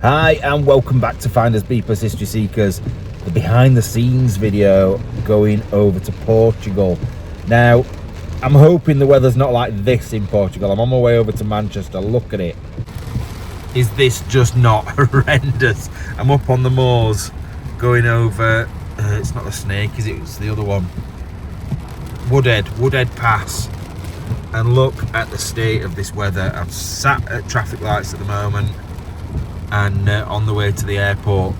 Hi and welcome back to FindersBeepers History Seekers, the behind the scenes video going over to Portugal. Now, I'm hoping the weather's not like this in Portugal. I'm on my way over to Manchester. Look at it. Is this just not horrendous? I'm up on the moors going over, it's not the Snake, is it? It's the other one. Woodhead Pass. And look at the state of this weather. I'm sat at traffic lights at the moment and on the way to the airport.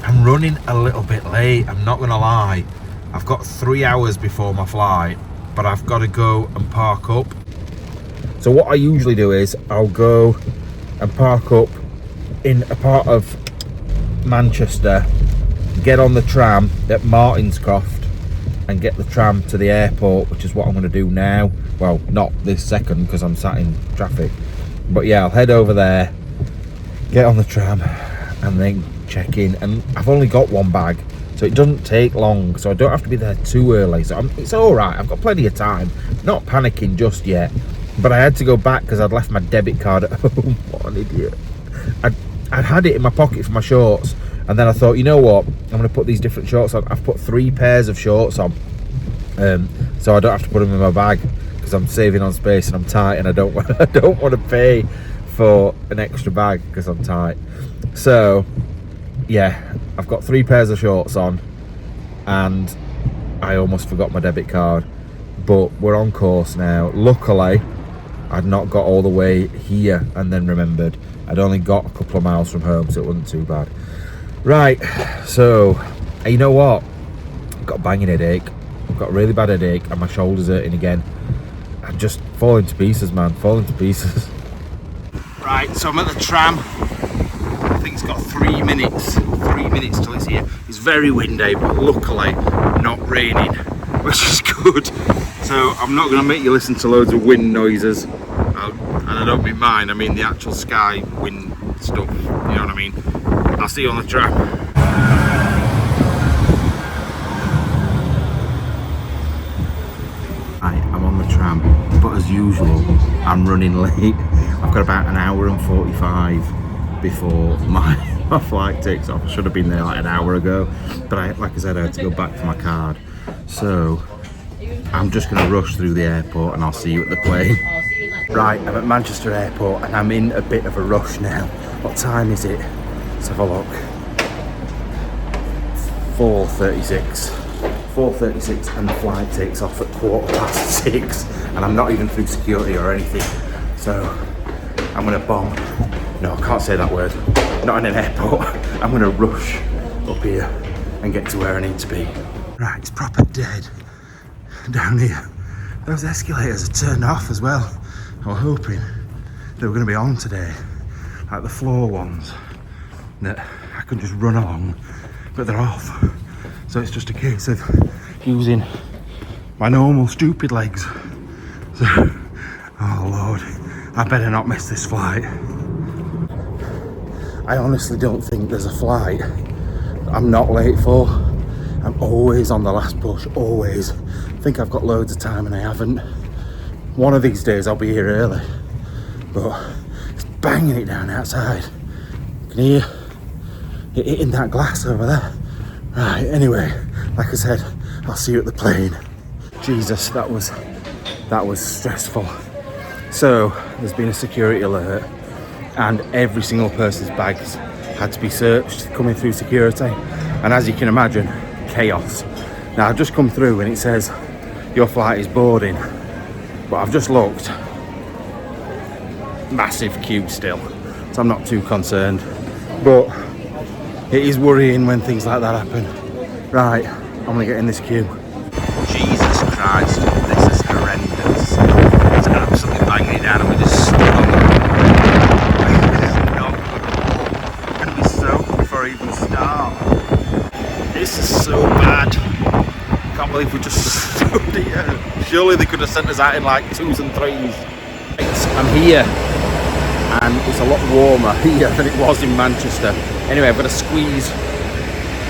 I'm running a little bit late, I'm not gonna lie. I've got 3 hours before my flight, but I've got to go and park up. So what I usually do is I'll go and park up in a part of Manchester, get on the tram at Martinscroft and get the tram to the airport, which is what I'm going to do now. Well, not this second because I'm sat in traffic, but yeah, I'll head over there, get on the tram and then check in. And I've only got one bag, so it doesn't take long, so I don't have to be there too early, so it's all right. I've got plenty of time, not panicking just yet. But I had to go back because I'd left my debit card at home. What an idiot. I'd had it in my pocket for my shorts, and then I thought, you know what, I'm going to put these different shorts on. I've put 3 pairs of shorts on, so I don't have to put them in my bag because I'm saving on space and I'm tight, and I don't want to pay for an extra bag because I'm tight. So yeah, I've got 3 pairs of shorts on and I almost forgot my debit card, but we're on course now. Luckily I'd not got all the way here and then remembered I'd only got a couple of miles from home, so it wasn't too bad. Right, so you know what, I've got a banging headache. I've got a really bad headache and my shoulder's hurting again. I'm just falling to pieces, man, falling to pieces. Right, so I'm at the tram. I think it's got 3 minutes. 3 minutes till it's here. It's very windy, but luckily not raining, which is good. So I'm not going to make you listen to loads of wind noises. And I don't mean mine, I mean the actual sky wind stuff. You know what I mean? I'll see you on the tram. Right, I'm on the tram, but as usual, I'm running late. I've got about an hour and 45 before my flight takes off. I should have been there like an hour ago, but like I said, I had to go back for my card. So I'm just going to rush through the airport and I'll see you at the plane. Right, I'm at Manchester Airport and I'm in a bit of a rush now. What time is it? Let's have a look. 4:36. 4:36 and the flight takes off at 6:15, and I'm not even through security or anything. So I'm gonna bomb. No, I can't say that word. Not in an airport. I'm gonna rush up here and get to where I need to be. Right, it's proper dead down here. Those escalators are turned off as well. I was hoping they were gonna be on today, like the floor ones that I could just run along, but they're off. So it's just a case of using my normal stupid legs. So, oh Lord, I better not miss this flight. I honestly don't think there's a flight I'm not late for. I'm always on the last push, always. I think I've got loads of time and I haven't. One of these days I'll be here early, but it's banging it down outside. Can you hear it hitting that glass over there? Right, anyway, like I said, I'll see you at the plane. Jesus, that was stressful. So there's been a security alert and every single person's bags had to be searched coming through security, and as you can imagine, chaos. Now I've just come through and it says your flight is boarding, but I've just looked, massive queue still, so I'm not too concerned, but it is worrying when things like that happen. Right, I'm gonna get in this queue. Jesus Christ, this is horrendous. It's absolutely banging it down and we're just stuck on the road. This is not good. I'm gonna be soaked before I even start. This is so bad. I can't believe we just stood here. Surely they could have sent us out in like 2s and 3s. I'm here and it's a lot warmer here than it was in Manchester. Anyway, I've got to squeeze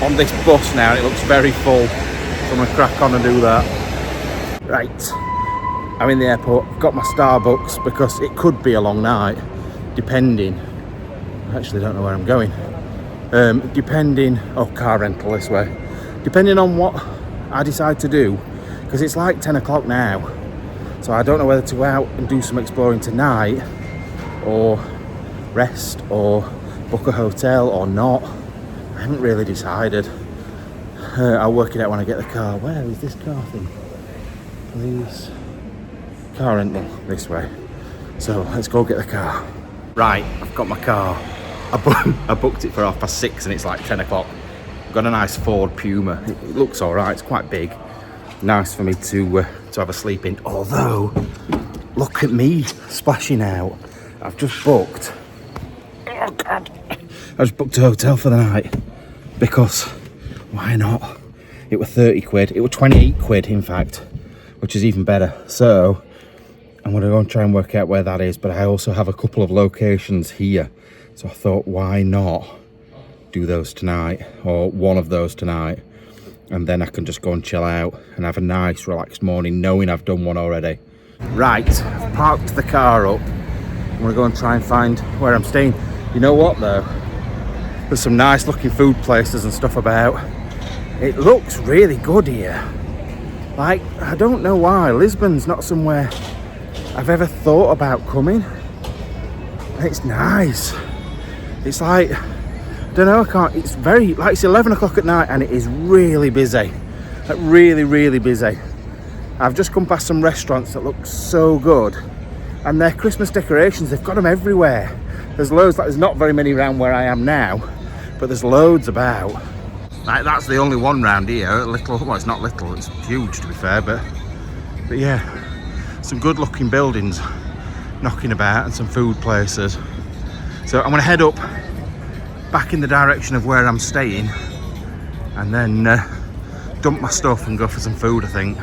on this bus now and it looks very full, so I'm going to crack on and do that. Right, I'm in the airport. I've got my Starbucks because it could be a long night, depending actually don't know where I'm going. Car rental this way. Depending on what I decide to do, because it's like 10 o'clock now. So I don't know whether to go out and do some exploring tonight, or rest, or book a hotel or not. I haven't really decided. I'll work it out when I get the car. Where is this car thing? Please. Car rental, this way. So let's go get the car. Right, I've got my car. I booked it for 6:30 and it's like 10 o'clock. I've got a nice Ford Puma. It looks all right, it's quite big. Nice for me to have a sleep in. Although, look at me splashing out. I've just booked. Oh God. I just booked a hotel for the night. Because, why not? It was 30 quid. It was 28 quid, in fact. Which is even better. So, I'm going to go and try and work out where that is. But I also have a couple of locations here. So I thought, why not do those tonight? Or one of those tonight. And then I can just go and chill out and have a nice relaxed morning knowing I've done one already. Right, I've parked the car up. I'm going to go and try and find where I'm staying. You know what though? There's some nice looking food places and stuff about. It looks really good here. Like, I don't know why. Lisbon's not somewhere I've ever thought about coming. And it's nice. It's like, I don't know, it's very, like it's 11 o'clock at night and it is really busy. Like really, really busy. I've just come past some restaurants that look so good. And their Christmas decorations, they've got them everywhere. There's loads, like there's not very many around where I am now, but there's loads about. Like that's the only one round here, well it's not little, it's huge to be fair, but yeah. Some good looking buildings knocking about and some food places. So I'm gonna head up back in the direction of where I'm staying and then dump my stuff and go for some food, I think.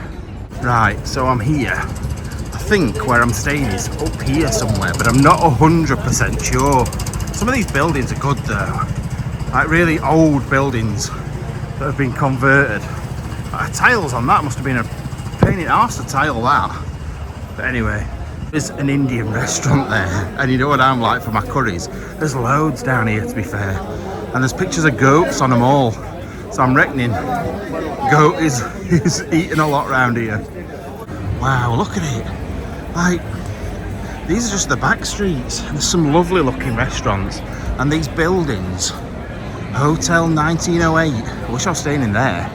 Right, so I'm here. I think where I'm staying is up here somewhere, but I'm not 100% sure. Some of these buildings are good though. Like really old buildings that have been converted. Like, tiles on that must have been a pain in the arse to tile that. But anyway, there's an Indian restaurant there, and you know what I'm like for my curries. There's loads down here to be fair, and there's pictures of goats on them all. So I'm reckoning goat is eating a lot around here. Wow, look at it. Like, these are just the back streets. There's some lovely looking restaurants, and these buildings. Hotel 1908. I wish I was staying in there.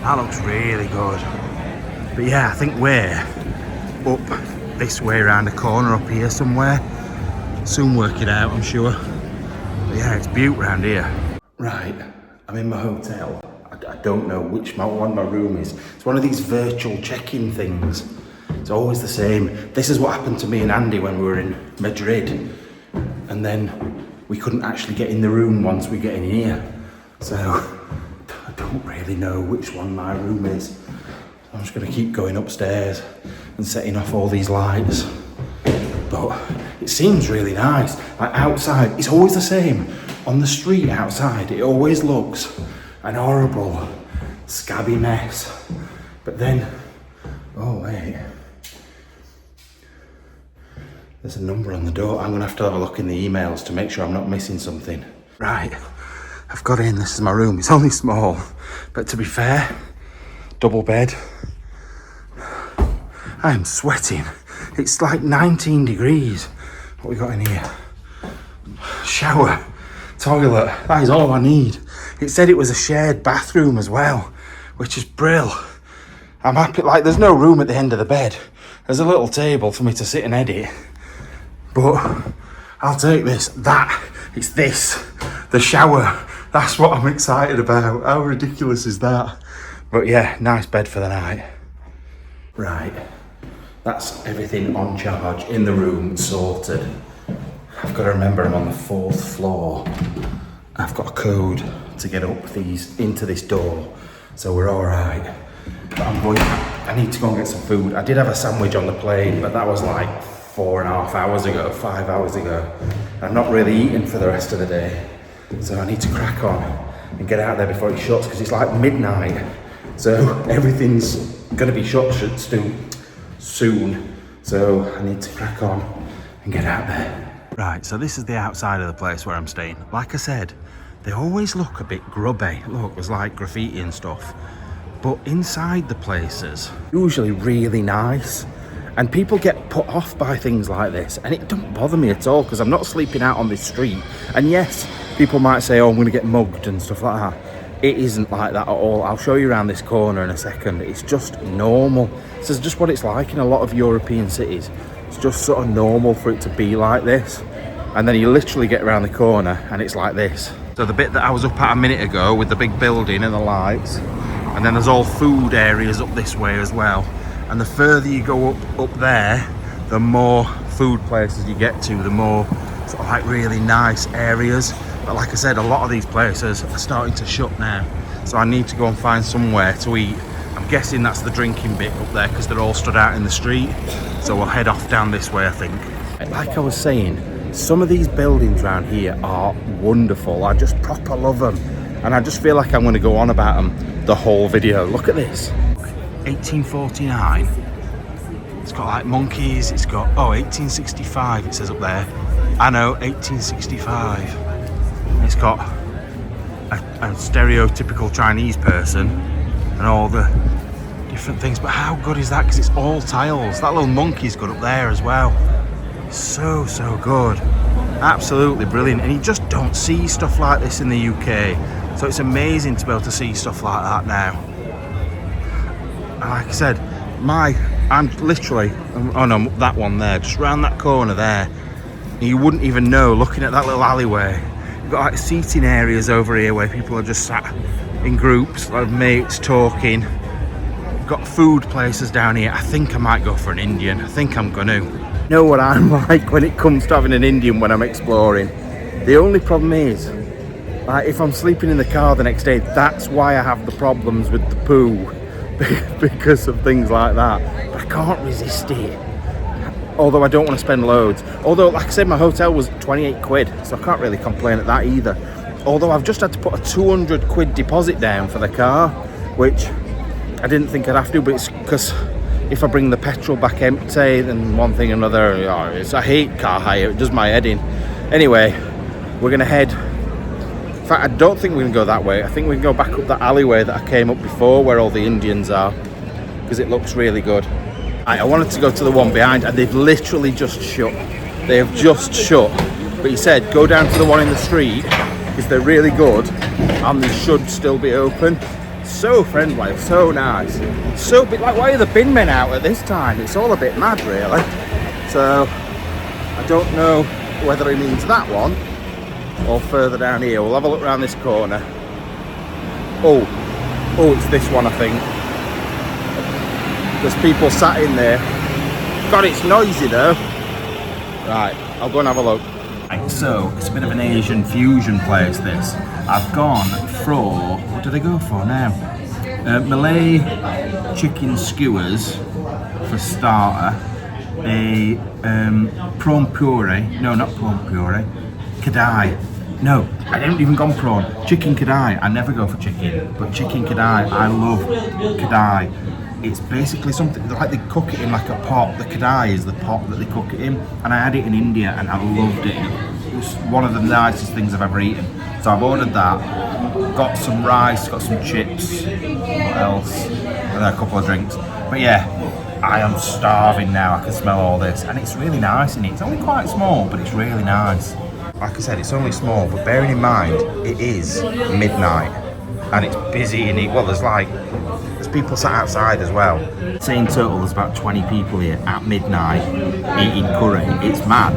That looks really good. But yeah, I think we're up this way around the corner up here somewhere. Soon work it out, I'm sure. But yeah, it's beautiful around here. Right, I'm in my hotel. I don't know which one my room is. It's one of these virtual check-in things. It's always the same. This is what happened to me and Andy when we were in Madrid. And then we couldn't actually get in the room once we get in here. So I don't really know which one my room is. I'm just gonna keep going upstairs and setting off all these lights. But it seems really nice. Like outside, it's always the same. On the street outside, it always looks an horrible, scabby mess. But then, oh wait. There's a number on the door. I'm gonna have to have a look in the emails to make sure I'm not missing something. Right, I've got in, this is my room. It's only small, but to be fair, double bed. I am sweating. It's like 19 degrees. What we got in here? Shower, toilet, that is all I need. It said it was a shared bathroom as well, which is brill. I'm happy, like there's no room at the end of the bed. There's a little table for me to sit and edit. But I'll take this. It's this. The shower. That's what I'm excited about. How ridiculous is that? But yeah, nice bed for the night. Right. That's everything on charge in the room, sorted. I've got to remember I'm on the 4th floor. I've got a code to get up into this door, so we're all right. But I need to go and get some food. I did have a sandwich on the plane, but that was like 4.5 hours ago, 5 hours ago. I'm not really eating for the rest of the day, so I need to crack on and get out there before it shuts, because it's like midnight. So everything's gonna be shut soon. So I need to crack on and get out there. Right, so this is the outside of the place where I'm staying. Like I said, they always look a bit grubby. Look, there's like graffiti and stuff. But inside the places, usually really nice. And people get put off by things like this. And it don't bother me at all because I'm not sleeping out on this street. And yes, people might say, oh, I'm going to get mugged and stuff like that. It isn't like that at all. I'll show you around this corner in a second. It's just normal. This is just what it's like in a lot of European cities. It's just sort of normal for it to be like this. And then you literally get around the corner and it's like this. So the bit that I was up at a minute ago with the big building and the lights, and then there's all food areas up this way as well. And the further you go up there, the more food places you get to, the more sort of like really nice areas. But like I said, a lot of these places are starting to shut now. So I need to go and find somewhere to eat. I'm guessing that's the drinking bit up there because they're all stood out in the street. So we'll head off down this way, I think. Like I was saying, some of these buildings around here are wonderful. I just proper love them. And I just feel like I'm going to go on about them the whole video. Look at this. 1849. It's got like monkeys. It's got, oh, 1865 it says up there. I know, 1865. It's got a stereotypical Chinese person and all the different things. But how good is that? Because it's all tiles. That little monkey's good up there as well. So good. Absolutely brilliant. And you just don't see stuff like this in the UK. So it's amazing to be able to see stuff like that now. And like I said, I'm literally, oh no, that one there, just round that corner there. You wouldn't even know looking at that little alleyway. You've got like seating areas over here where people are just sat in groups, like mates talking. You've got food places down here. I think I might go for an Indian. I think I'm gonna. Know what I'm like when it comes to having an Indian when I'm exploring. The only problem is, like, if I'm sleeping in the car the next day, that's why I have the problems with the poo because of things like that. But I can't resist it. Although I don't want to spend loads. Although, like I said, my hotel was 28 quid, so I can't really complain at that either. Although I've just had to put a 200 quid deposit down for the car, which I didn't think I'd have to, but it's because if I bring the petrol back empty, then one thing or another, I hate car hire, it does my head in. Anyway, we're gonna head, in fact, I don't think we're gonna go that way. I think we can go back up that alleyway that I came up before where all the Indians are, because it looks really good. I wanted to go to the one behind and they've literally just shut. They have just shut. But he said, go down to the one in the street, because they're really good and they should still be open. So friendly, so nice. So bit like, why are the bin men out at this time? It's all a bit mad, really. So I don't know whether he means that one or further down here. We'll have a look around this corner. Oh, it's this one, I think. There's people sat in there. God, it's noisy though. Right, I'll go and have a look. Right, so it's a bit of an Asian fusion place, this. I've gone for, what did I go for now? Malay chicken skewers for starter. A prawn puree, no, not prawn puree, kadai. No, I haven't even gone prawn. Chicken kadai. I never go for chicken, but chicken kadai, I love kadai. It's basically something like they cook it in like a pot. The kadai is the pot that they cook it in, and I had it in India and I loved it. It was one of the nicest things I've ever eaten. So I've ordered that, got some rice, got some chips, what else, and a couple of drinks. But yeah, I am starving now. I can smell all this, and it's really nice in it. It's only quite small, but it's really nice. Like I said, it's only small, but bearing in mind it is midnight and it's busy in it. Well, there's people sat outside as well. Say in total there's about 20 people here at midnight eating curry. It's mad,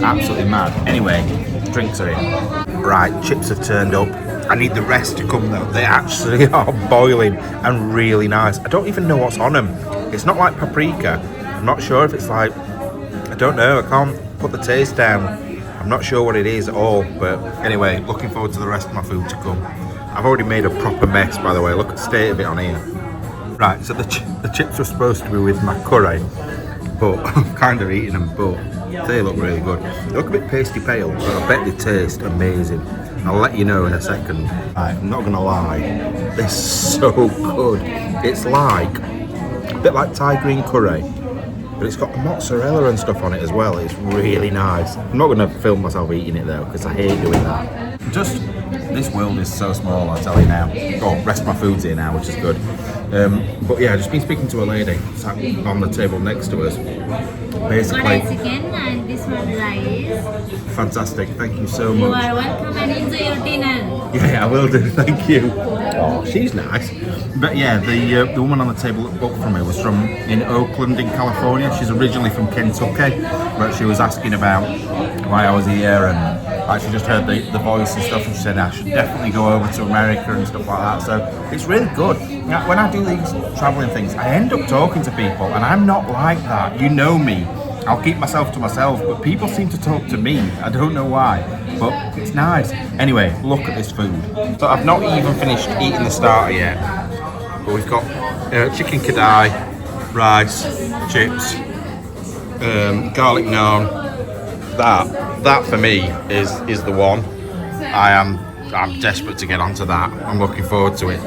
absolutely mad. Anyway, drinks are in. Right, chips have turned up. I need the rest to come though. They actually are boiling and really nice. I don't even know what's on them. It's not like paprika. I'm not sure if it's like, I don't know, I can't put the taste down. I'm not sure what it is at all, but anyway, looking forward to the rest of my food to come. I've already made a proper mess, by the way. Look at the state of it on here. Right, so the chips were supposed to be with my curry, but I'm kind of eating them, but they look really good. They look a bit pasty pale, but I bet they taste amazing. I'll let you know in a second. Right, I'm not gonna lie, they're so good. It's like a bit like Thai green curry, but it's got mozzarella and stuff on it as well. It's really nice. I'm not going to film myself eating it though, because I hate doing that. Just, this world is so small, I'll tell you now. Oh, rest of my food's here now, which is good. But yeah, I've just been speaking to a lady sat on the table next to us. Basically, One chicken and this one rice. Fantastic, thank you so You much. are welcome and enjoy your dinner. Yeah, I will do, thank you. Oh, she's nice. But yeah, the woman on the table that booked for me was from in Oakland in California. She's originally from Kentucky, but she was asking about why I was here, and she just heard the voice and stuff, and she said I should definitely go over to America and stuff like that. So it's really good. Now, when I do these traveling things, I end up talking to people, and I'm not like that. You know me. I'll keep myself to myself, but people seem to talk to me. I don't know why, but it's nice. Anyway, look at this food. So I've not even finished eating the starter yet, but we've got chicken kadai, rice, chips, garlic naan. That for me is the one. I'm desperate to get onto that. I'm looking forward to it.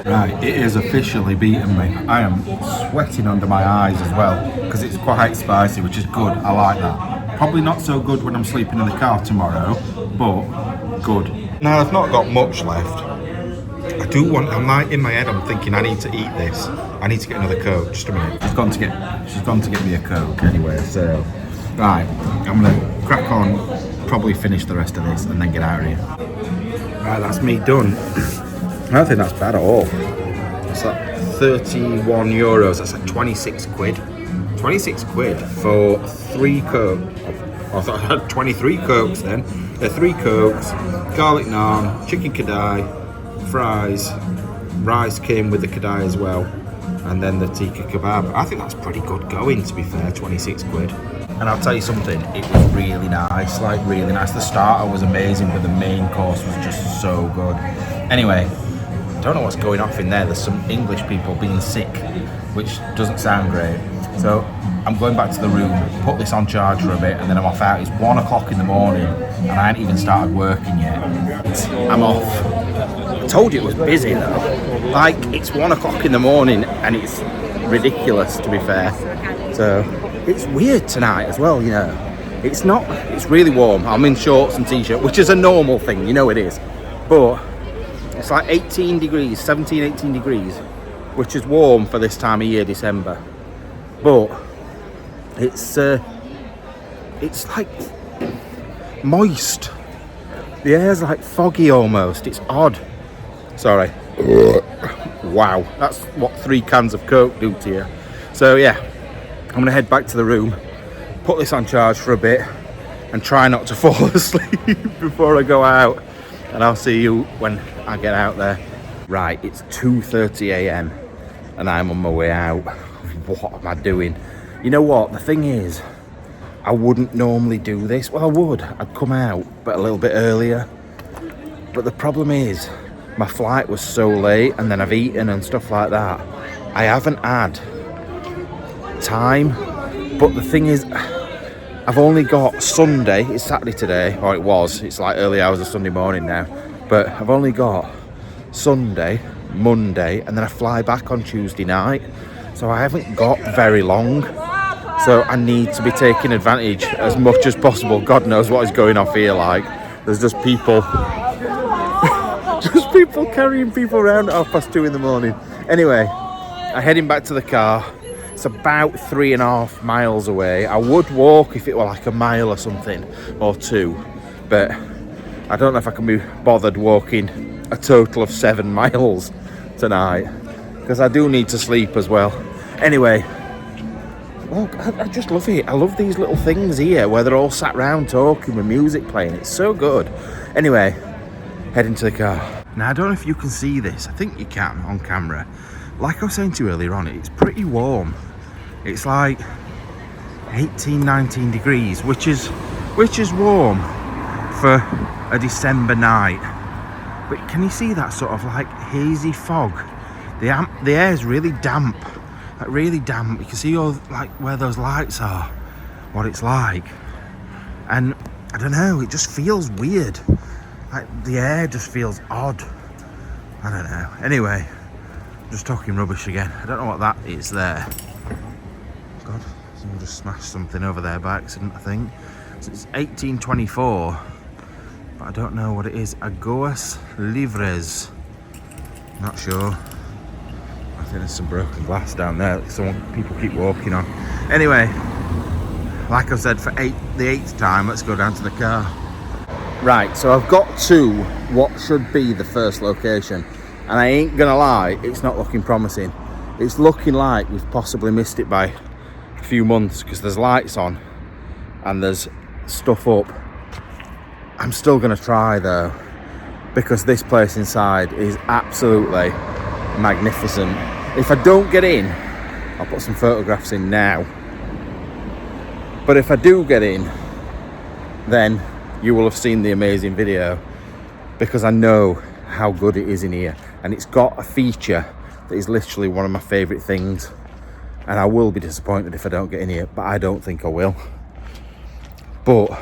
Right, it is officially beaten me. I am sweating under my eyes as well, because it's quite spicy, which is good. I like that. Probably not so good when I'm sleeping in the car tomorrow, but good. Now I've not got much left. I do want, I'm like in my head, I'm thinking I need to eat this. I need to get another Coke. Just a minute. She's gone to get me a Coke anyway, so right, I'm gonna crack on, probably finish the rest of this and then get out of here. Right, that's me done. I don't think that's bad at all. It's like 31 euros, that's like 26 quid. 26 quid for 3 Cokes. I thought I had 23 Cokes then. 3 Cokes, garlic naan, chicken kadai, fries, rice came with the kadai as well, and then the tikka kebab. I think that's pretty good going, to be fair, 26 quid. And I'll tell you something, it was really nice, like really nice. The starter was amazing, but the main course was just so good. Anyway, don't know what's going off in there. There's some English people being sick, which doesn't sound great. So I'm going back to the room, put this on charge for a bit, and then I'm off out. It's 1 o'clock in the morning, and I haven't even started working yet. I'm off. I told you it was busy though. Like, it's 1 o'clock in the morning, and it's ridiculous, to be fair. So it's weird tonight as well, you know. It's really warm. I'm in shorts and t-shirt, which is a normal thing, you know it is. But it's like 18 degrees, 17, 18 degrees, which is warm for this time of year, December. But it's like moist. The air's like foggy almost. It's odd. Sorry. Wow, that's what 3 cans of Coke do to you. So yeah, I'm gonna head back to the room, put this on charge for a bit, and try not to fall asleep before I go out. And I'll see you when I get out there. Right, it's 2:30 a.m. and I'm on my way out. What am I doing? You know what, the thing is, I wouldn't normally do this. Well, I would, I'd come out, but a little bit earlier. But the problem is, my flight was so late, and then I've eaten and stuff like that. I haven't had time, but the thing is, I've only got Sunday, it's Saturday today, or it was, it's like early hours of Sunday morning now, but I've only got Sunday, Monday, and then I fly back on Tuesday night, so I haven't got very long, so I need to be taking advantage as much as possible. God knows what is going off here, like, there's just people, carrying people around at 2:30 in the morning. Anyway, I'm heading back to the car. It's about 3.5 miles away. I would walk if it were like a mile or something, or 2, but I don't know if I can be bothered walking a total of 7 miles tonight, because I do need to sleep as well. Anyway, look, I just love it. I love these little things here where they're all sat around talking with music playing. It's so good. Anyway, heading to the car. Now, I don't know if you can see this. I think you can on camera. Like I was saying to you earlier on, it's pretty warm. It's like 18, 19 degrees, which is warm for a December night. But can you see that sort of like hazy fog? The air is really damp, like really damp. You can see all like where those lights are, what it's like. And I don't know, it just feels weird. Like the air just feels odd. I don't know. Anyway, just talking rubbish again. I don't know what that is there. God, Someone just smashed something over there by accident, I think. So it's 1824, but I don't know what it is. Aguas Livres. Not sure. I think there's some broken glass down there that people keep walking on. Anyway, like I said, for the 8th time, let's go down to the car. Right, so I've got to what should be the first location, and I ain't gonna lie, it's not looking promising. It's looking like we've possibly missed it by a few months because there's lights on and there's stuff up. I'm still gonna try though, because this place inside is absolutely magnificent. If I don't get in, I'll put some photographs in now. But if I do get in, then you will have seen the amazing video, because I know how good it is in here. And it's got a feature that is literally one of my favourite things. And I will be disappointed if I don't get in here, but I don't think I will. But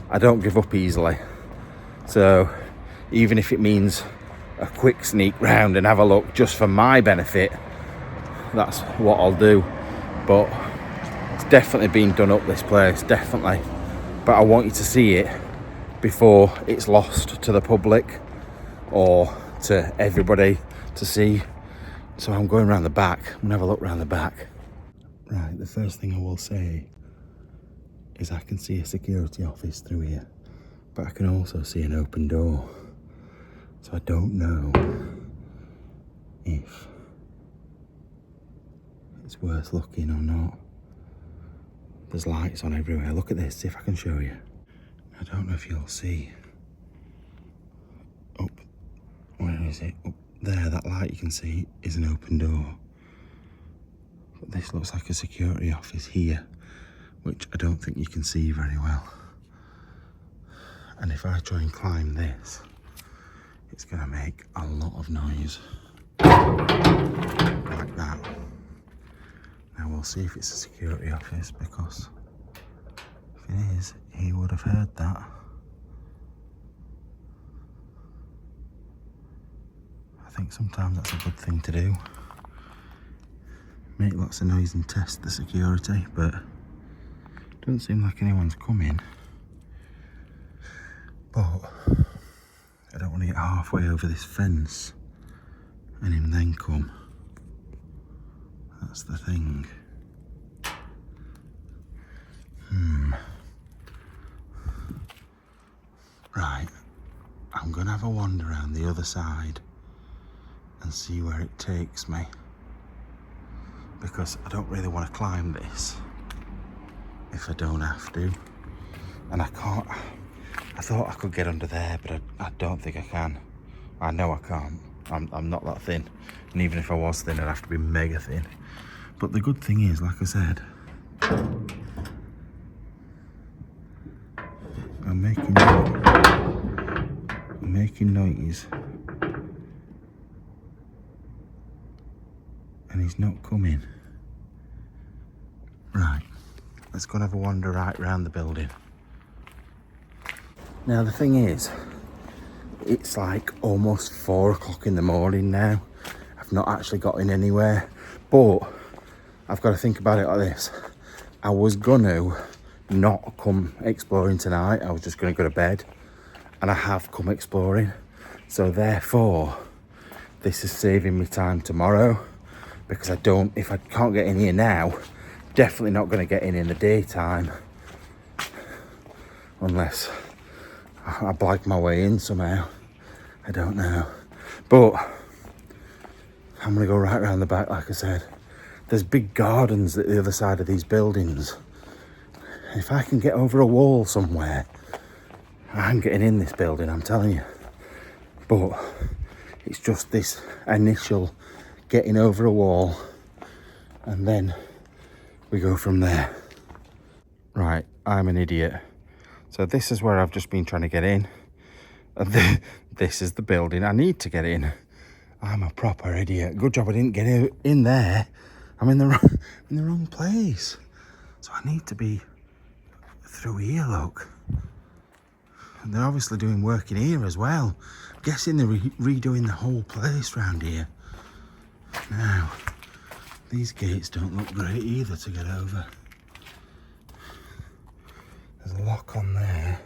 I don't give up easily. So even if it means a quick sneak round and have a look just for my benefit, that's what I'll do. But it's definitely been done up, this place, definitely. But I want you to see it before it's lost to the public or to everybody to see. So I'm going around the back. I'm gonna have a look around the back. Right, the first thing I will say is I can see a security office through here, but I can also see an open door. So I don't know if it's worth looking or not. There's lights on everywhere. Look at this, see if I can show you. I don't know if you'll see. Up, where is it? Up there, that light you can see is an open door. But this looks like a security office here, which I don't think you can see very well. And if I try and climb this, it's gonna make a lot of noise. Like that. Now we'll see if it's a security office, because if it is, he would have heard that. I think sometimes that's a good thing to do. Make lots of noise and test the security, but it doesn't seem like anyone's coming. But I don't want to get halfway over this fence and him then come. That's the thing. Right, I'm gonna have a wander around the other side and see where it takes me, because I don't really want to climb this if I don't have to. And I can't. I thought I could get under there, but I don't think I can. I know I can't. I'm not that thin, and even if I was thin, I'd have to be mega thin. But the good thing is, like I said, I'm making noise, and he's not coming. Right, let's go and have a wander right round the building. Now the thing is, it's like almost 4 o'clock in the morning now. I've not actually got in anywhere, but I've got to think about it like this. I was gonna not come exploring tonight. I was just gonna go to bed, and I have come exploring. So therefore, this is saving me time tomorrow, because if I can't get in here now, definitely not gonna get in the daytime, unless I blag my way in somehow. I don't know. But I'm gonna go right around the back, like I said. There's big gardens at the other side of these buildings. If I can get over a wall somewhere, I'm getting in this building, I'm telling you. But it's just this initial getting over a wall, and then we go from there. Right, I'm an idiot. So this is where I've just been trying to get in. And this is the building I need to get in. I'm a proper idiot. Good job I didn't get in there. I'm in the wrong place. So I need to be through here, look. And they're obviously doing work in here as well. I'm guessing they're redoing the whole place round here. Now, These gates don't look great either to get over. There's a lock on there.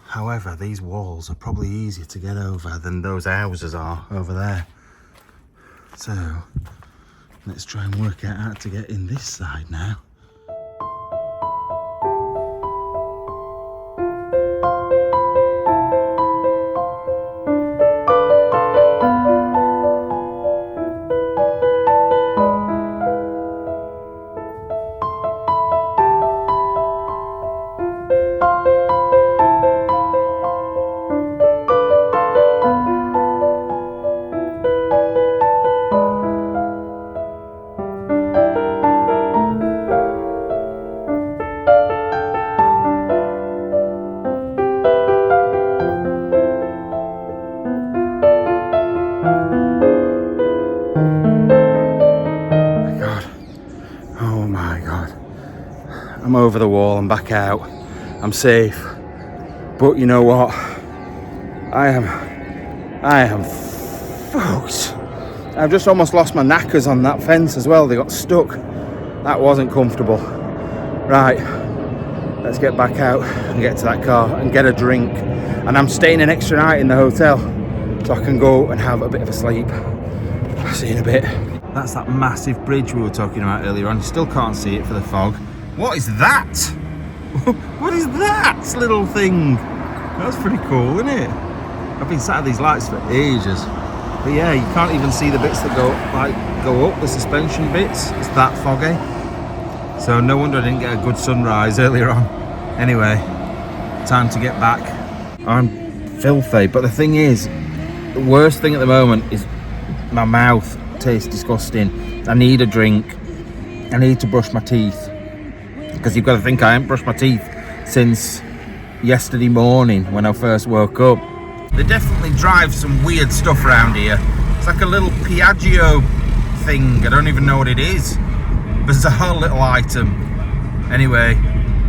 However, these walls are probably easier to get over than those houses are over there. So, let's try and work out how to get in this side now. I'm over the wall, I'm back out, I'm safe. But you know what? I am fucked. I've just almost lost my knackers on that fence as well. They got stuck. That wasn't comfortable. Right, let's get back out and get to that car and get a drink. And I'm staying an extra night in the hotel so I can go and have a bit of a sleep. I'll see you in a bit. That's that massive bridge we were talking about earlier on. You still can't see it for the fog. What is that? What is that little thing? That's pretty cool, isn't it? I've been sat at these lights for ages. But yeah, you can't even see the bits that go up, the suspension bits. It's that foggy. So no wonder I didn't get a good sunrise earlier on. Anyway, time to get back. I'm filthy, but the thing is, the worst thing at the moment is my mouth tastes disgusting. I need a drink. I need to brush my teeth. Because you've got to think I haven't brushed my teeth since yesterday morning when I first woke up. They definitely drive some weird stuff around here. It's like a little Piaggio thing. I don't even know what it is. Bizarre little item. Anyway,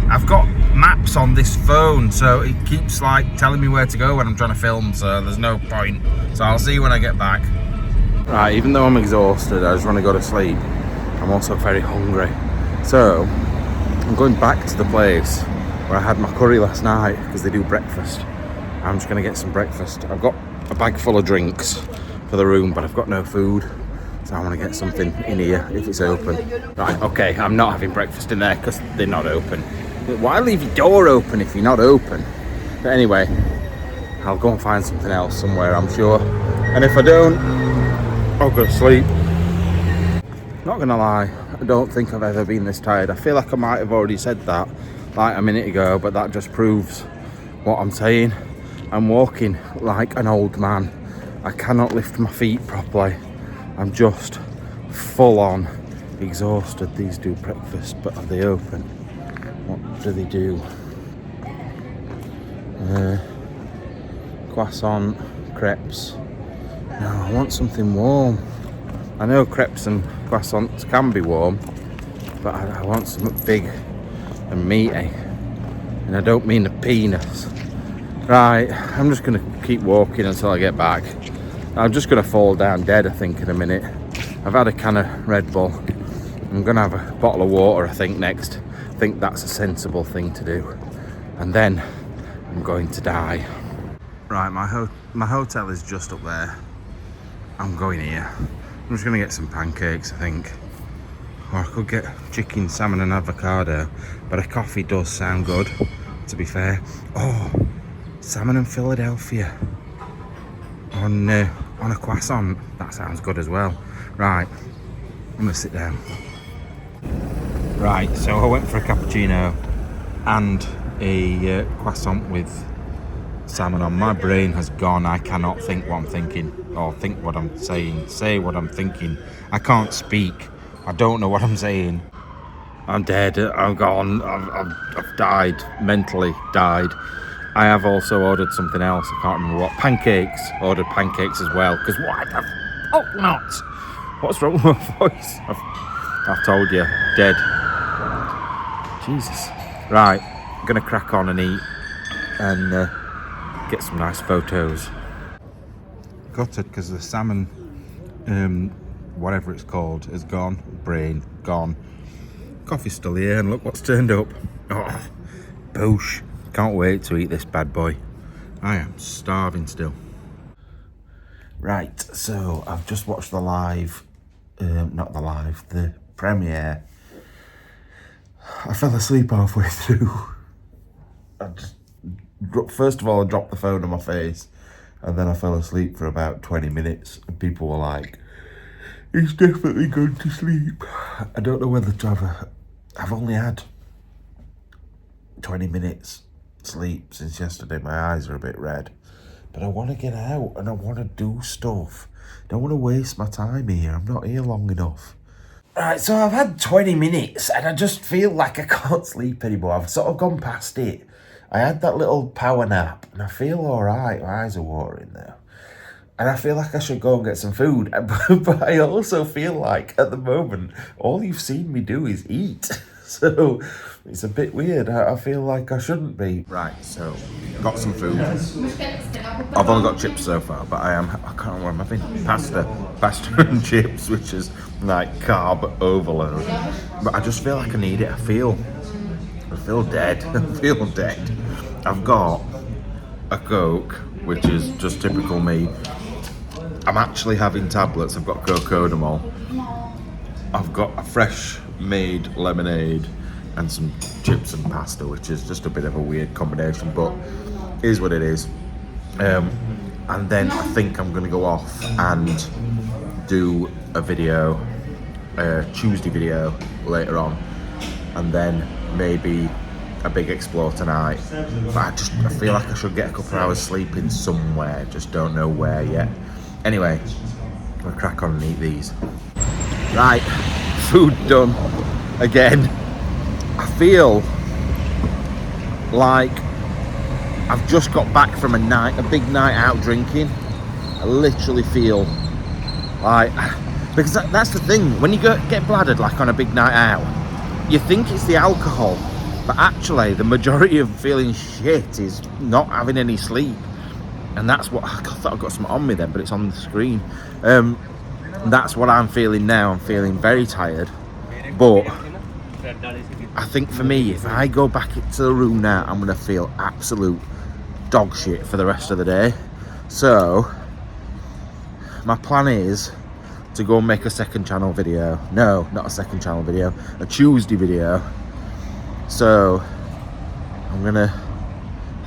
I've got maps on this phone, so it keeps like telling me where to go when I'm trying to film, so there's no point. So I'll see you when I get back. Right, even though I'm exhausted, I just want to go to sleep. I'm also very hungry. So I'm going back to the place where I had my curry last night because they do breakfast. I'm just going to get some breakfast. I've got a bag full of drinks for the room, but I've got no food. So I want to get something in here if it's open. Right, okay, I'm not having breakfast in there because they're not open. Why leave your door open if you're not open? But anyway, I'll go and find something else somewhere, I'm sure. And if I don't, I'll go to sleep. Not going to lie, I don't think I've ever been this tired. I feel like I might have already said that like a minute ago, but that just proves what I'm saying. I'm walking like an old man. I cannot lift my feet properly. I'm just full on exhausted. These do breakfast, but are they open? What do they do? Croissant, crepes. No, I want something warm. I know crepes and croissants can be warm, but I want something big and meaty. And I don't mean the penis. Right, I'm just gonna keep walking until I get back. I'm just gonna fall down dead, I think, in a minute. I've had a can of Red Bull. I'm gonna have a bottle of water, I think, next. I think that's a sensible thing to do. And then I'm going to die. Right, my hotel is just up there. I'm going here. I'm just gonna get some pancakes, I think. Or I could get chicken, salmon and avocado. But a coffee does sound good, to be fair. Oh, salmon and Philadelphia on a croissant. That sounds good as well. Right, I'm gonna sit down. Right, so I went for a cappuccino and a croissant with salmon on. My brain has gone. I cannot think what I'm thinking or think what I'm saying, say what I'm thinking. I can't speak. I don't know what I'm saying. I'm dead. I'm gone. I've died. Mentally died. I have also ordered something else. I can't remember what. Pancakes. Ordered pancakes as well. Because why the fuck not? What's wrong with my voice? I've told you. Dead. Jesus. Right. I'm going to crack on and eat. And get some nice photos. Gutted because the salmon whatever it's called, is gone. Brain gone. Coffee's still here, and look what's turned up. Oh, boosh. Can't wait to eat this bad boy. I am starving still. Right, so I've just watched the live, the premiere. I fell asleep halfway through. First of all, I dropped the phone on my face, and then I fell asleep for about 20 minutes, and people were like, he's definitely going to sleep. I don't know whether to I've only had 20 minutes sleep since yesterday. My eyes are a bit red, but I want to get out and I want to do stuff. I don't want to waste my time here. I'm not here long enough. Right, so I've had 20 minutes and I just feel like I can't sleep anymore. I've sort of gone past it. I had that little power nap and I feel all right. My eyes are watering now. And I feel like I should go and get some food. But I also feel like, at the moment, all you've seen me do is eat. So it's a bit weird. I feel like I shouldn't be. Right, so got some food. I've only got chips so far, but I can't remember what I'm having. Pasta and chips, which is like carb overload. But I just feel like I need it. I feel dead. I feel dead. I've got a Coke, which is just typical me. I'm actually having tablets. I've got cocodamol. I've got a fresh made lemonade and some chips and pasta, which is just a bit of a weird combination, but is what it is. And then I think I'm going to go off and do a video, a Tuesday video later on, and then maybe a big explore tonight. But I feel like I should get a couple of hours sleep in somewhere, just don't know where yet. Anyway, I'll crack on and eat these. Right, food done again. I feel like I've just got back from a big night out drinking. I literally feel like, because that's the thing, when you get bladdered like on a big night out, you think it's the alcohol, but actually the majority of feeling shit is not having any sleep. And that's what, I thought I've got something on me then, but it's on the screen. That's what I'm feeling now. I'm feeling very tired, but I think for me, if I go back into the room now, I'm gonna feel absolute dog shit for the rest of the day. So my plan is to go and make a second channel video. No, not a second channel video, a Tuesday video. So I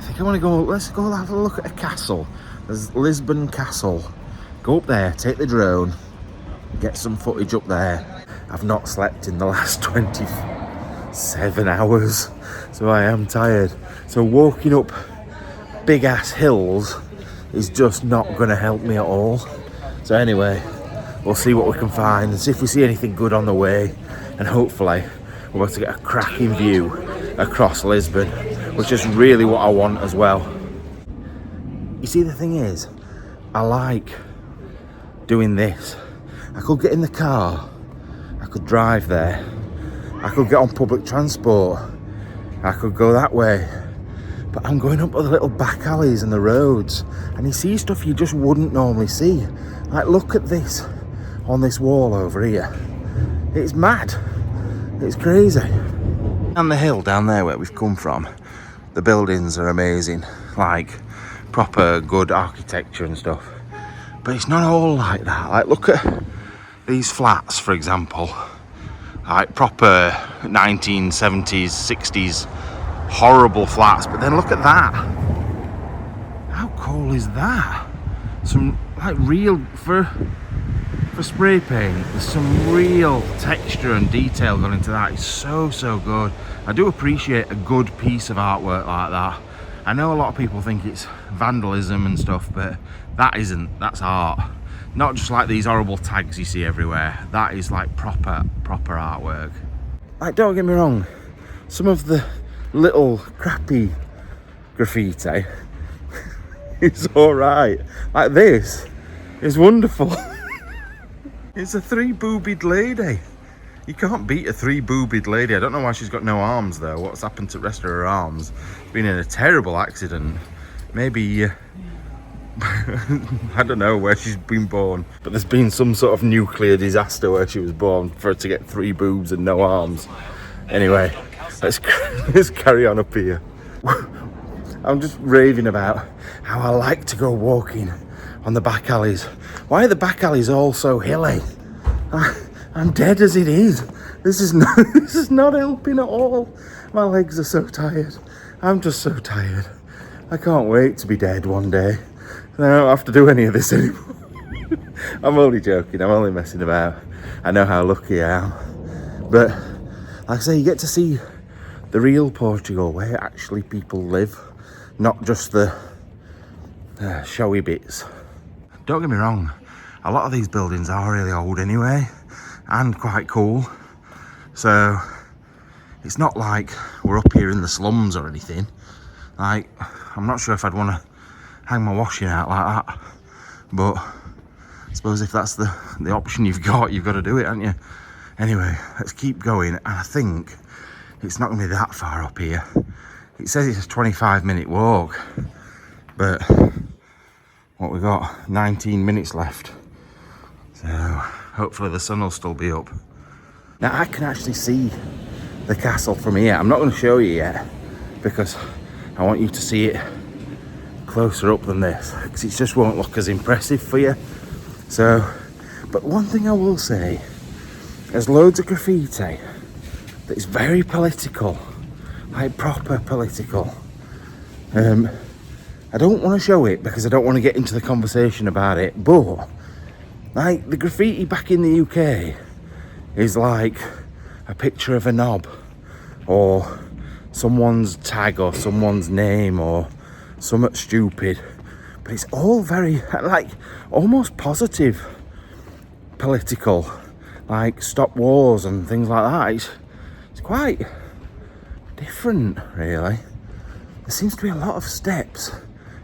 think I want to go, let's go have a look at a castle. There's Lisbon Castle. Go up there, take the drone, get some footage up there. I've not slept in the last 27 hours, so I am tired. So walking up big ass hills is just not going to help me at all. So anyway, we'll see what we can find and see if we see anything good on the way, and hopefully we're about to get a cracking view across Lisbon, which is really what I want as well. You see, the thing is, I like doing this. I could get in the car, I could drive there, I could get on public transport, I could go that way, but I'm going up the little back alleys and the roads, and you see stuff you just wouldn't normally see. Like, look at this on this wall over here. It's mad. It's crazy. And the hill down there where we've come from, the buildings are amazing, like proper good architecture and stuff. But it's not all like that. Like, look at these flats, for example, like proper 1970s, 60s, horrible flats. But then look at that. How cool is that? Some like real, for spray paint, there's some real texture and detail going into that. It's so good. I do appreciate a good piece of artwork like that. I know a lot of people think it's vandalism and stuff, but that isn't. That's art. Not just like these horrible tags you see everywhere. That is like proper artwork. Like, don't get me wrong, some of the little crappy graffiti is alright. Like, this is wonderful. It's a three-boobied lady. You can't beat a three-boobied lady. I don't know why she's got no arms though. What's happened to the rest of her arms? Been in a terrible accident. Maybe I don't know where she's been born, but there's been some sort of nuclear disaster where she was born for her to get 3 boobs and no arms. Anyway, let's carry on up here. I'm just raving about how I like to go walking on the back alleys. Why are the back alleys all so hilly? I'm dead as it is. This is not helping at all. My legs are so tired. I'm just so tired. I can't wait to be dead one day. I don't have to do any of this anymore. I'm only joking. I'm only messing about. I know how lucky I am. But like I say, you get to see the real Portugal, where actually people live, not just the showy bits. Don't get me wrong, a lot of these buildings are really old anyway, and quite cool. So it's not like we're up here in the slums or anything. Like, I'm not sure if I'd want to hang my washing out like that, but I suppose if that's the option you've got to do it, haven't you? Anyway, let's keep going, and I think it's not going to be that far up here. It says it's a 25-minute walk, but what we got, 19 minutes left, so hopefully the sun will still be up. Now I can actually see the castle from here. I'm not going to show you yet because I want you to see it closer up than this, because it just won't look as impressive for you. So, but one thing I will say, there's loads of graffiti that's very political, like proper political. I don't want to show it because I don't want to get into the conversation about it, but like the graffiti back in the UK is like a picture of a knob or someone's tag or someone's name or something stupid, but it's all very like almost positive political, like stop wars and things like that. It's quite different, really. There seems to be a lot of steps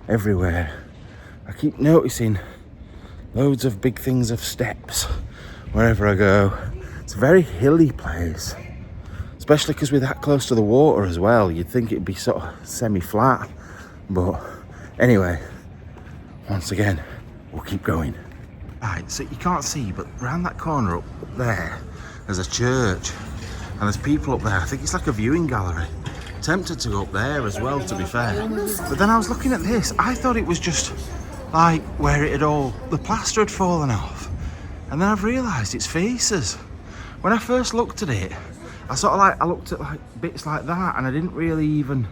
everywhere. I keep noticing loads of big things of steps wherever I go. It's a very hilly place, especially because we're that close to the water as well. You'd think it'd be sort of semi-flat, but anyway, once again, we'll keep going. Right, so you can't see, but round that corner up there, there's a church, and there's people up there. I think it's like a viewing gallery. Tempted to go up there as well, to be fair. But then I was looking at this, I thought it was just like where it had all, the plaster had fallen off. And then I've realised it's faces. When I first looked at it, I looked at like bits like that, and I didn't really even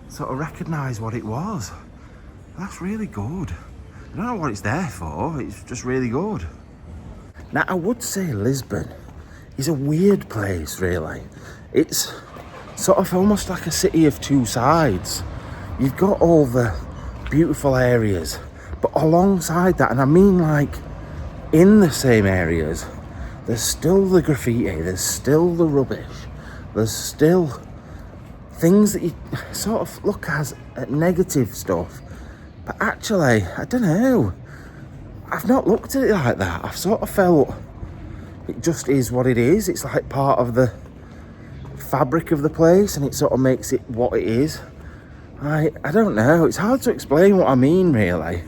sort of recognise what it was. That's really good. I don't know what it's there for, it's just really good. Now I would say Lisbon is a weird place, really. It's sort of almost like a city of two sides. You've got all the beautiful areas, but alongside that, and I mean like in the same areas, there's still the graffiti, there's still the rubbish, there's still things that you sort of look at negative stuff, but actually, I don't know, I've not looked at it like that. I've sort of felt it just is what it is. It's like part of the fabric of the place, and it sort of makes it what it is. I don't know, it's hard to explain what I mean, really.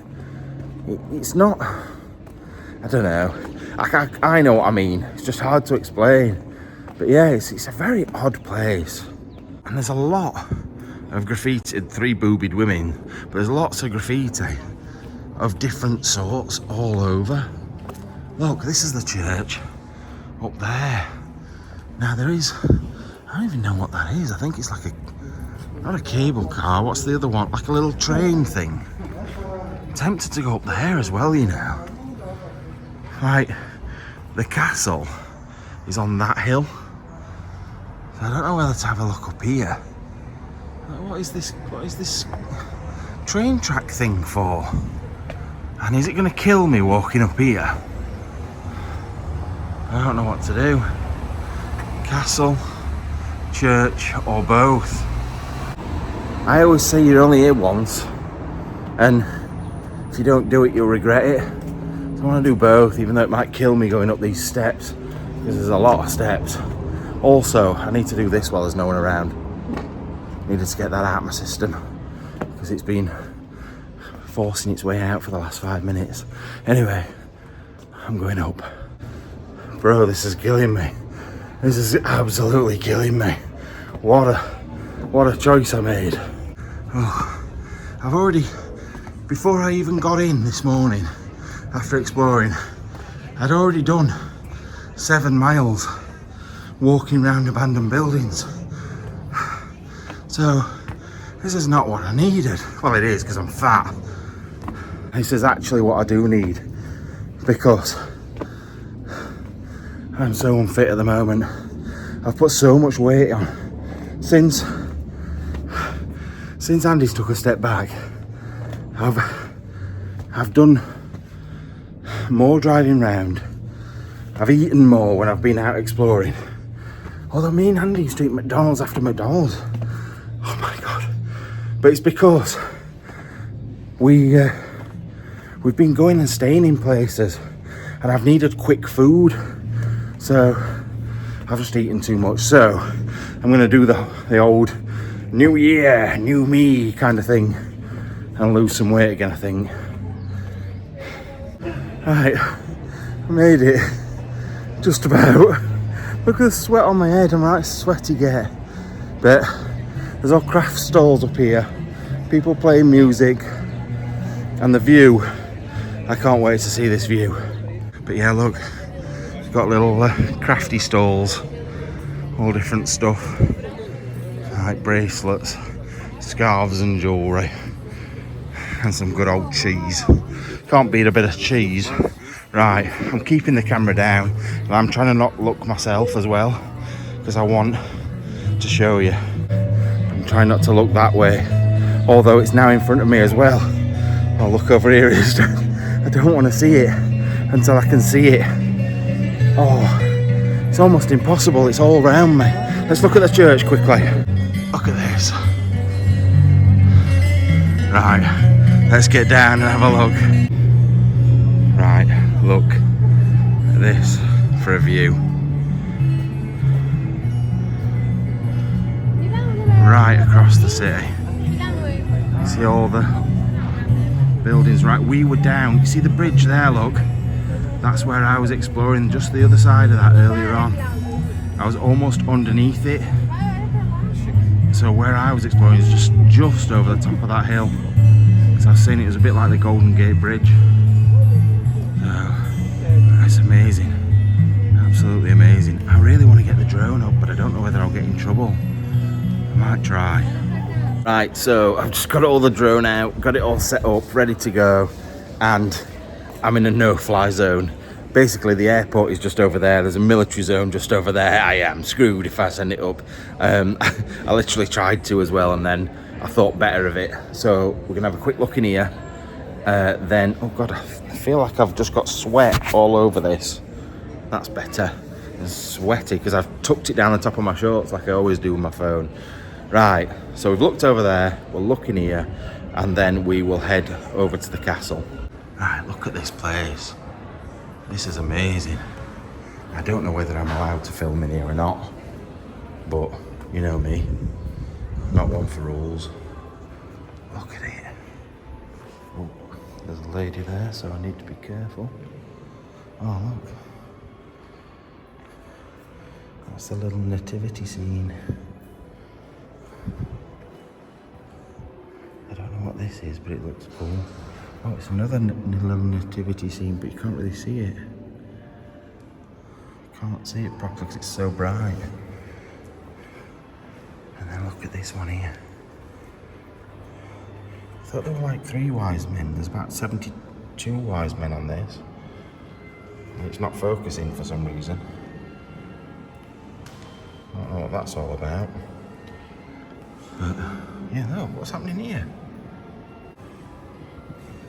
It's not, I don't know, I know what I mean, it's just hard to explain. But yeah, it's a very odd place, and there's a lot of graffiti, 3 boobied women, but there's lots of graffiti of different sorts all over. Look, this is the church up there. Now there is, I don't even know what that is. I think it's like not a cable car, what's the other one? Like a little train thing. I'm tempted to go up there as well, you know. Right, the castle is on that hill. So I don't know whether to have a look up here. What is this train track thing for? And is it going to kill me walking up here? I don't know what to do. Castle, church, or both. I always say you're only here once, and if you don't do it, you'll regret it. So I want to do both, even though it might kill me going up these steps, because there's a lot of steps. Also, I need to do this while there's no one around. Needed to get that out of my system, because it's been forcing its way out for the last 5 minutes. Anyway, I'm going up. Bro, this is killing me. This is absolutely killing me. What a choice I made. Oh, I've already, before I even got in this morning, after exploring, I'd already done 7 miles walking around abandoned buildings. So this is not what I needed. Well, it is because I'm fat. This is actually what I do need, because I'm so unfit at the moment. I've put so much weight on since Andy's took a step back. I've done more driving round. I've eaten more when I've been out exploring. Although me and Andy used to eat McDonald's after McDonald's. Oh my god. But it's because we've been going and staying in places and I've needed quick food. So I've just eaten too much. So I'm gonna do the old new year, new me kind of thing and lose some weight again, I think. Right, I made it. Just about. Look at the sweat on my head, I'm right sweaty get. But there's all craft stalls up here, people playing music, and the view. I can't wait to see this view. But yeah, look, it's got little crafty stalls, all different stuff, like bracelets, scarves and jewellery, and some good old cheese. Can't beat a bit of cheese. Right, I'm keeping the camera down and I'm trying to not look myself as well, because I want to show you. I'm trying not to look that way, although it's now in front of me as well. I'll look over here instead. I don't want to see it until I can see it. Oh, it's almost impossible, it's all around me. Let's look at the church quickly. Look at this. Right, let's get down and have a look. Right, look at this for a view. Right across the city. See all the buildings. Right, we were down. You see the bridge there, look? That's where I was exploring, just the other side of that earlier on. I was almost underneath it. So where I was exploring is just over the top of that hill. So I've seen it was a bit like the Golden Gate Bridge. It's amazing, absolutely amazing. I really want to get the drone up, but I don't know whether I'll get in trouble. I might try. Right, so I've just got all the drone out, got it all set up, ready to go, and I'm in a no-fly zone. Basically, the airport is just over there. There's a military zone just over there. I am screwed if I send it up. I literally tried to as well, and then I thought better of it. So we're gonna have a quick look in here. Then, oh god, I feel like I've just got sweat all over this. That's better. It's sweaty because I've tucked it down the top of my shorts like I always do with my phone. Right, so we've looked over there, we'll look in here, and then we will head over to the castle. Right, look at this place. This is amazing. I don't know whether I'm allowed to film in here or not, but you know me, not one for rules. Look at it. Oh, there's a lady there, so I need to be careful. Oh, look. That's the little nativity scene. I don't know what this is, but it looks cool. Oh, it's another little nativity scene, but you can't really see it. Can't see it properly because it's so bright. And then look at this one here. I thought there were like 3 wise men. There's about 72 wise men on this. It's not focusing for some reason. I don't know what that's all about. But yeah, no, what's happening here?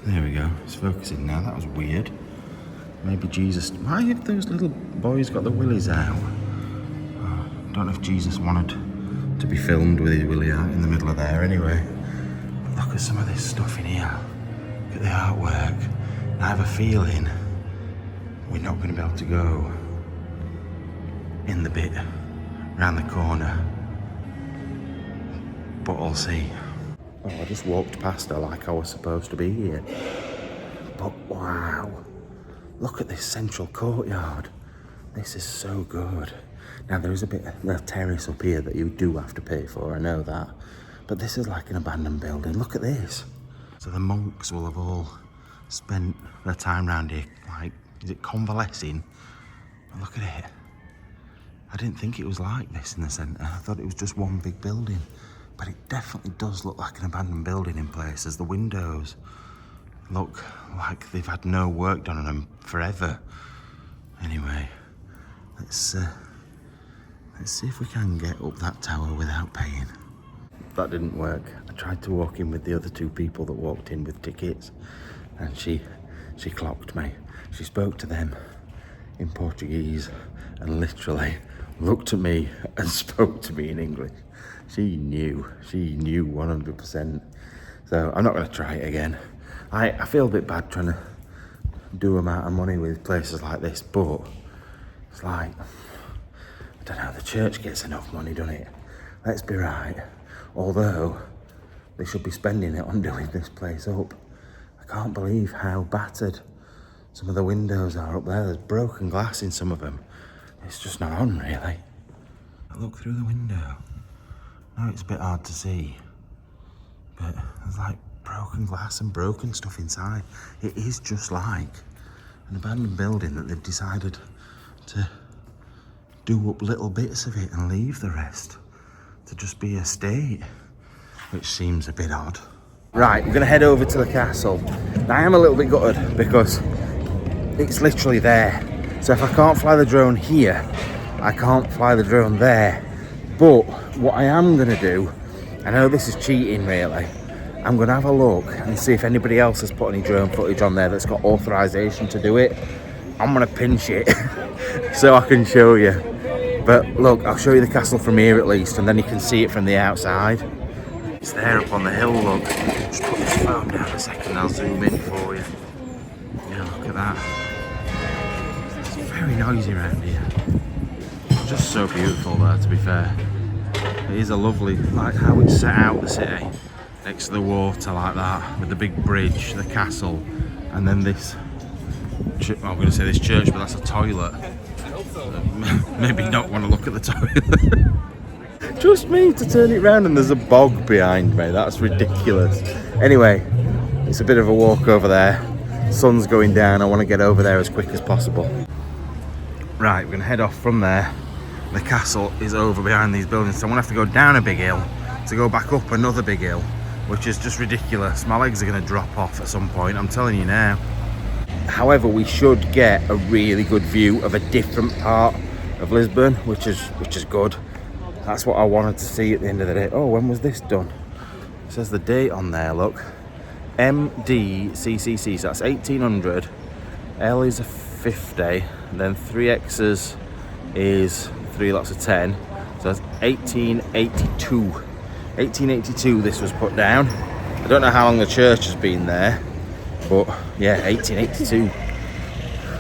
There we go, it's focusing now. That was weird. Maybe Jesus. Why have those little boys got the willies out? Oh, I don't know if Jesus wanted to be filmed with his willy out in the middle of there anyway. But look at some of this stuff in here. Look at the artwork. I have a feeling we're not going to be able to go in the bit round the corner. But I'll see. Oh, I just walked past her like I was supposed to be here. But wow, look at this central courtyard. This is so good. Now there is a bit of a terrace up here that you do have to pay for, I know that. But this is like an abandoned building. Look at this. So the monks will have all spent their time around here, like, is it convalescing? But look at it. I didn't think it was like this in the centre. I thought it was just one big building. But it definitely does look like an abandoned building in places. The windows look like they've had no work done on them forever. Anyway, let's see if we can get up that tower without paying. That didn't work. I tried to walk in with the other two people that walked in with tickets, and she clocked me. She spoke to them in Portuguese and literally looked at me and spoke to me in English. She knew 100%. So I'm not going to try it again. I feel a bit bad trying to do amount of money with places like this, but it's like, I don't know, the church gets enough money, doesn't it? Let's be right. Although they should be spending it on doing this place up. I can't believe how battered some of the windows are up there. There's broken glass in some of them. It's just not on, really. I look through the window. Now it's a bit hard to see, but there's like broken glass and broken stuff inside. It is just like an abandoned building that they've decided to do up little bits of it and leave the rest to just be a estate, which seems a bit odd. Right, we're gonna head over to the castle. Now, I am a little bit gutted because it's literally there. So if I can't fly the drone here, I can't fly the drone there. But what I am gonna do, I know this is cheating really, I'm gonna have a look and see if anybody else has put any drone footage on there that's got authorization to do it. I'm gonna pinch it so I can show you. But look, I'll show you the castle from here at least, and then you can see it from the outside. It's there up on the hill, look. Just put this phone down a second, I'll zoom in for you. Yeah, look at that. It's very noisy around here. Just so beautiful there, to be fair. It is a lovely, like how it's set out, the city, next to the water like that, with the big bridge, the castle, and then this, well, I'm going to say this church, but that's a toilet. Maybe not want to look at the toilet. Just me to turn it round and there's a bog behind me. That's ridiculous. Anyway, it's a bit of a walk over there. Sun's going down. I want to get over there as quick as possible. Right, we're going to head off from there. The castle is over behind these buildings, so I'm going to have to go down a big hill to go back up another big hill, which is just ridiculous. My legs are going to drop off at some point, I'm telling you now. However, we should get a really good view of a different part of Lisbon, which is good. That's what I wanted to see at the end of the day. Oh, when was this done? It says the date on there, look. MDCCC, so that's 1800. L is a 50, and then 3 X's is 3 lots of 10. So that's 1882. 1882 this was put down. I don't know how long the church has been there, but yeah, 1882.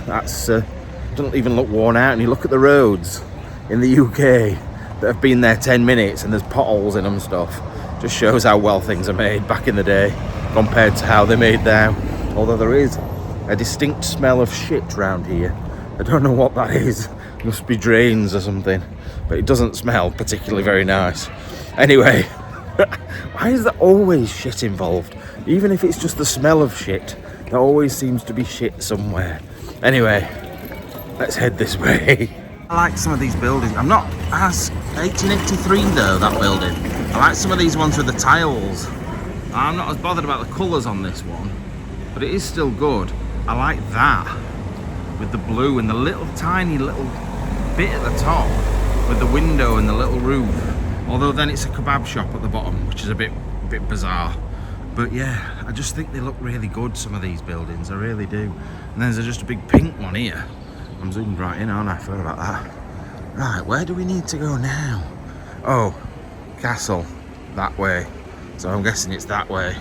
That's doesn't even look worn out, and you look at the roads in the UK that have been there 10 minutes and there's potholes in them and stuff. Just shows how well things are made back in the day compared to how they're made now. Although there is a distinct smell of shit around here. I don't know what that is. It must be drains or something, but it doesn't smell particularly very nice. Anyway, why is there always shit involved? Even if it's just the smell of shit, there always seems to be shit somewhere. Anyway, let's head this way. I like some of these buildings. I'm not as 1883 though, that building. I like some of these ones with the tiles. I'm not as bothered about the colours on this one, but it is still good. I like that with the blue and the little tiny little bit at the top with the window and the little roof. Although then it's a kebab shop at the bottom, which is a bit bizarre. But yeah, I just think they look really good, some of these buildings, I really do. And there's just a big pink one here. I'm zoomed right in, aren't I? I forgot about that. Right, where do we need to go now? Oh, castle, that way. So I'm guessing it's that way.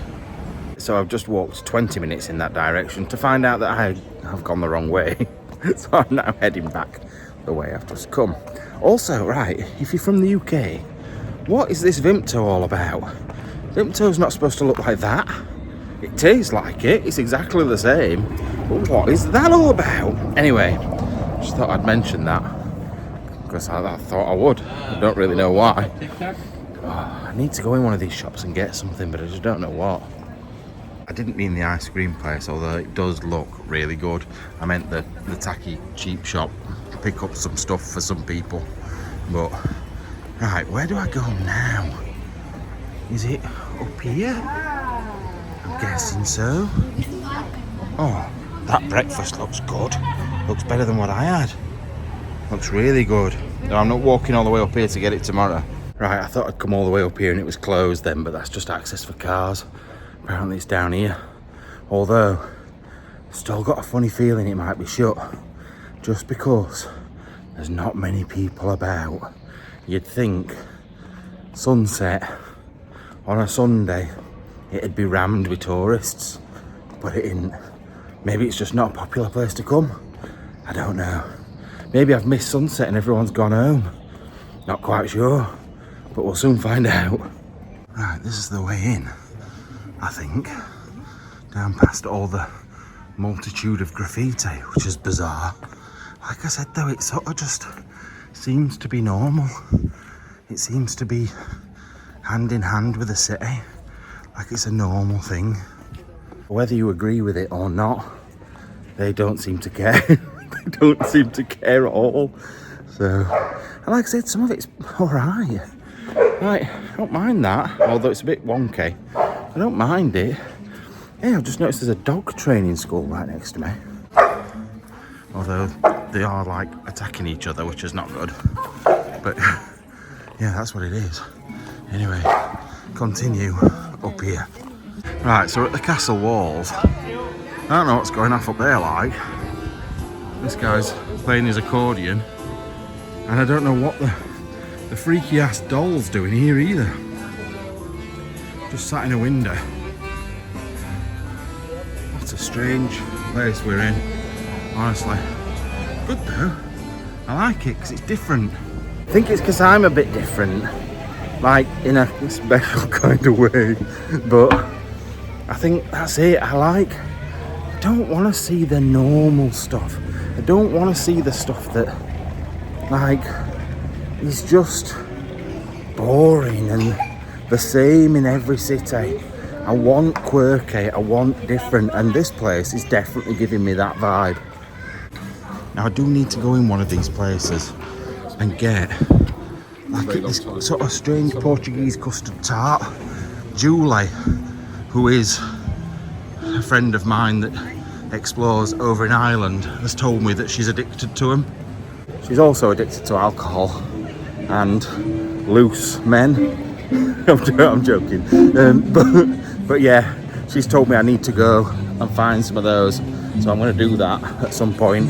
So I've just walked 20 minutes in that direction to find out that I have gone the wrong way. So I'm now heading back the way I've just come. Also, right, if you're from the UK, what is this Vimto all about? Vimto's not supposed to look like that. It tastes like it. It's exactly the same. But what is that all about? Anyway, just thought I'd mention that because I thought I would. I don't really know why. Oh, I need to go in one of these shops and get something, but I just don't know what. I didn't mean the ice cream place, although it does look really good. I meant the tacky cheap shop to pick up some stuff for some people. But, right, where do I go now? Is it up here? I'm guessing so. Oh, that breakfast looks good. Looks better than what I had. Looks really good. No, I'm not walking all the way up here to get it tomorrow. Right, I thought I'd come all the way up here and it was closed then, but that's just access for cars. Apparently it's down here. Although, still got a funny feeling it might be shut. Just because there's not many people about. You'd think sunset on a Sunday it'd be rammed with tourists, but it isn't. Maybe it's just not a popular place to come. I don't know. Maybe I've missed sunset and everyone's gone home. Not quite sure, but we'll soon find out. Right, this is the way in, I think. Down past all the multitude of graffiti, which is bizarre. Like I said though, it sort of just seems to be normal. It seems to be hand in hand with the city, like it's a normal thing. Whether you agree with it or not, they don't seem to care. They don't seem to care at all. So, and like I said, some of it's alright. Right, I don't mind that, although it's a bit wonky. I don't mind it. Hey, I've just noticed there's a dog training school right next to me. Although they are like attacking each other, which is not good. But yeah, that's what it is. Anyway, continue up here. Right, so we're at the castle walls. I don't know what's going off up there like. This guy's playing his accordion. And I don't know what the freaky ass doll's doing here either. Just sat in a window. What a strange place we're in, honestly. Good though. I like it because it's different. I think it's because I'm a bit different. Like in a special kind of way. But I think that's it. I don't want to see the normal stuff. I don't want to see the stuff that like is just boring and the same in every city. I want quirky, I want different, and this place is definitely giving me that vibe. Now I do need to go in one of these places and get like this sort of strange Portuguese custard tart. Julie, who is a friend of mine that explores over in Ireland, has told me that she's addicted to them. She's also addicted to alcohol and loose men. I'm joking. But yeah, she's told me I need to go and find some of those. So I'm going to do that at some point.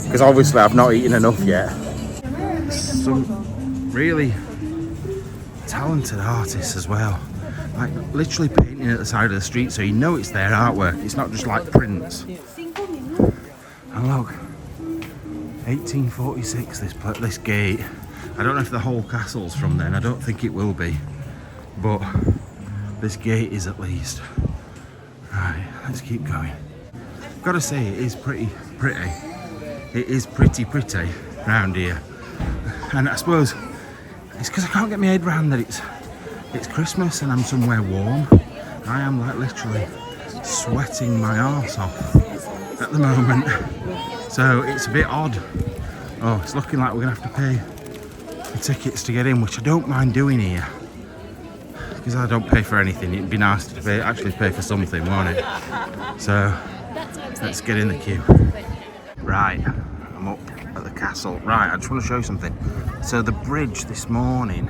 Because obviously I've not eaten enough yet. Some really talented artists as well. Like literally painting at the side of the street so you know it's their artwork. It's not just like prints. And look, 1846 this gate. I don't know if the whole castle's from then. I don't think it will be. But this gate is at least. Right, let's keep going. I've got to say it is pretty. It is pretty around here. And I suppose it's because I can't get my head around that it's Christmas and I'm somewhere warm. I am like literally sweating my arse off at the moment. So it's a bit odd. Oh, it's looking like we're gonna have to pay the tickets to get in, which I don't mind doing here. Because I don't pay for anything. It'd be nice to actually pay for something, won't it? So let's get in the queue. Right, I'm up at the castle. Right, I just want to show you something. So the bridge this morning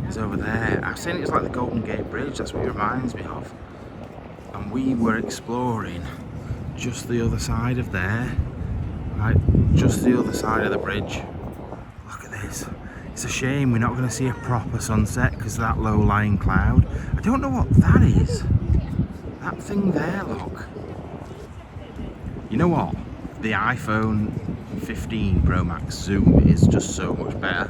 is over there. I've seen it's like the Golden Gate Bridge. That's what it reminds me of. And we were exploring just the other side of there. Right, just the other side of the bridge. Look at this. It's a shame we're not going to see a proper sunset because of that low-lying cloud. I don't know what that is. That thing there, look. You know what? The iPhone 15 Pro Max zoom is just so much better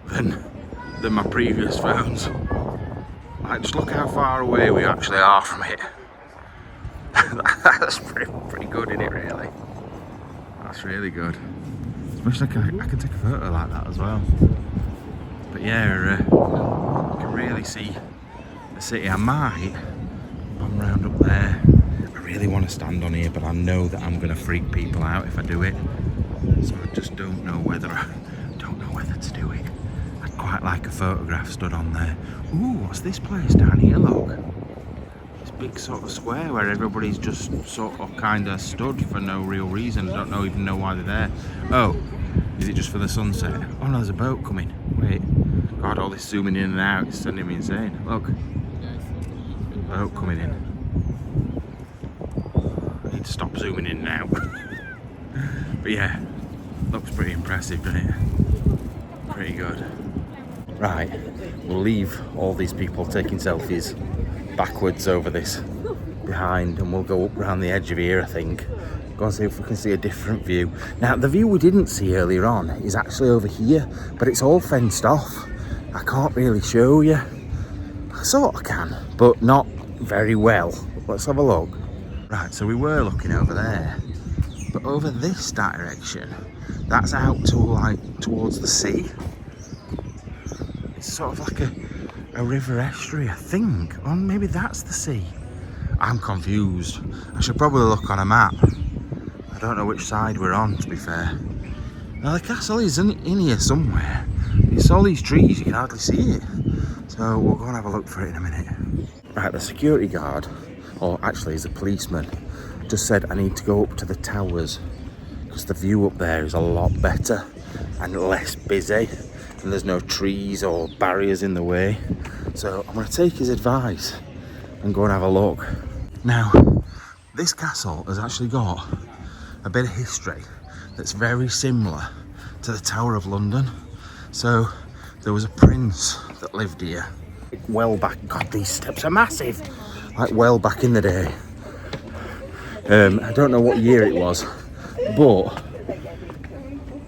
than my previous phones. Like, just look how far away we actually are from it. That's pretty good, isn't it, really? That's really good. Especially I can take a photo like that as well. But yeah, you can really see the city. I might run round up there. I really want to stand on here, but I know that I'm going to freak people out if I do it. So I just don't know whether to do it. I'd quite like a photograph stood on there. Ooh, what's this place down here, look? This big sort of square where everybody's just sort of kind of stood for no real reason. I don't even know why they're there. Oh, is it just for the sunset? Oh no, there's a boat coming. Wait, God, all this zooming in and out, it's sending me insane. Look, boat coming in. I need to stop zooming in now. But yeah, looks pretty impressive, doesn't it? Pretty good. Right, we'll leave all these people taking selfies backwards over this behind, and we'll go up around the edge of here, I think. Go and see if we can see a different view. Now, the view we didn't see earlier on is actually over here, but it's all fenced off. I can't really show you. I sort of can, but not very well. Let's have a look. Right, so we were looking over there, but over this direction, that's out to like towards the sea. It's sort of like a river estuary, I think. Or maybe that's the sea. I'm confused. I should probably look on a map. I don't know which side we're on, to be fair. Now the castle is in here somewhere. It's all these trees, you can hardly see it. So we'll go and have a look for it in a minute. Right, the security guard, or actually he's a policeman, just said I need to go up to the towers because the view up there is a lot better and less busy, and there's no trees or barriers in the way. So I'm going to take his advice and go and have a look. Now, this castle has actually got a bit of history that's very similar to the Tower of London. So there was a prince that lived here well back. God, these steps are massive. Like well back in the day. I don't know what year it was, but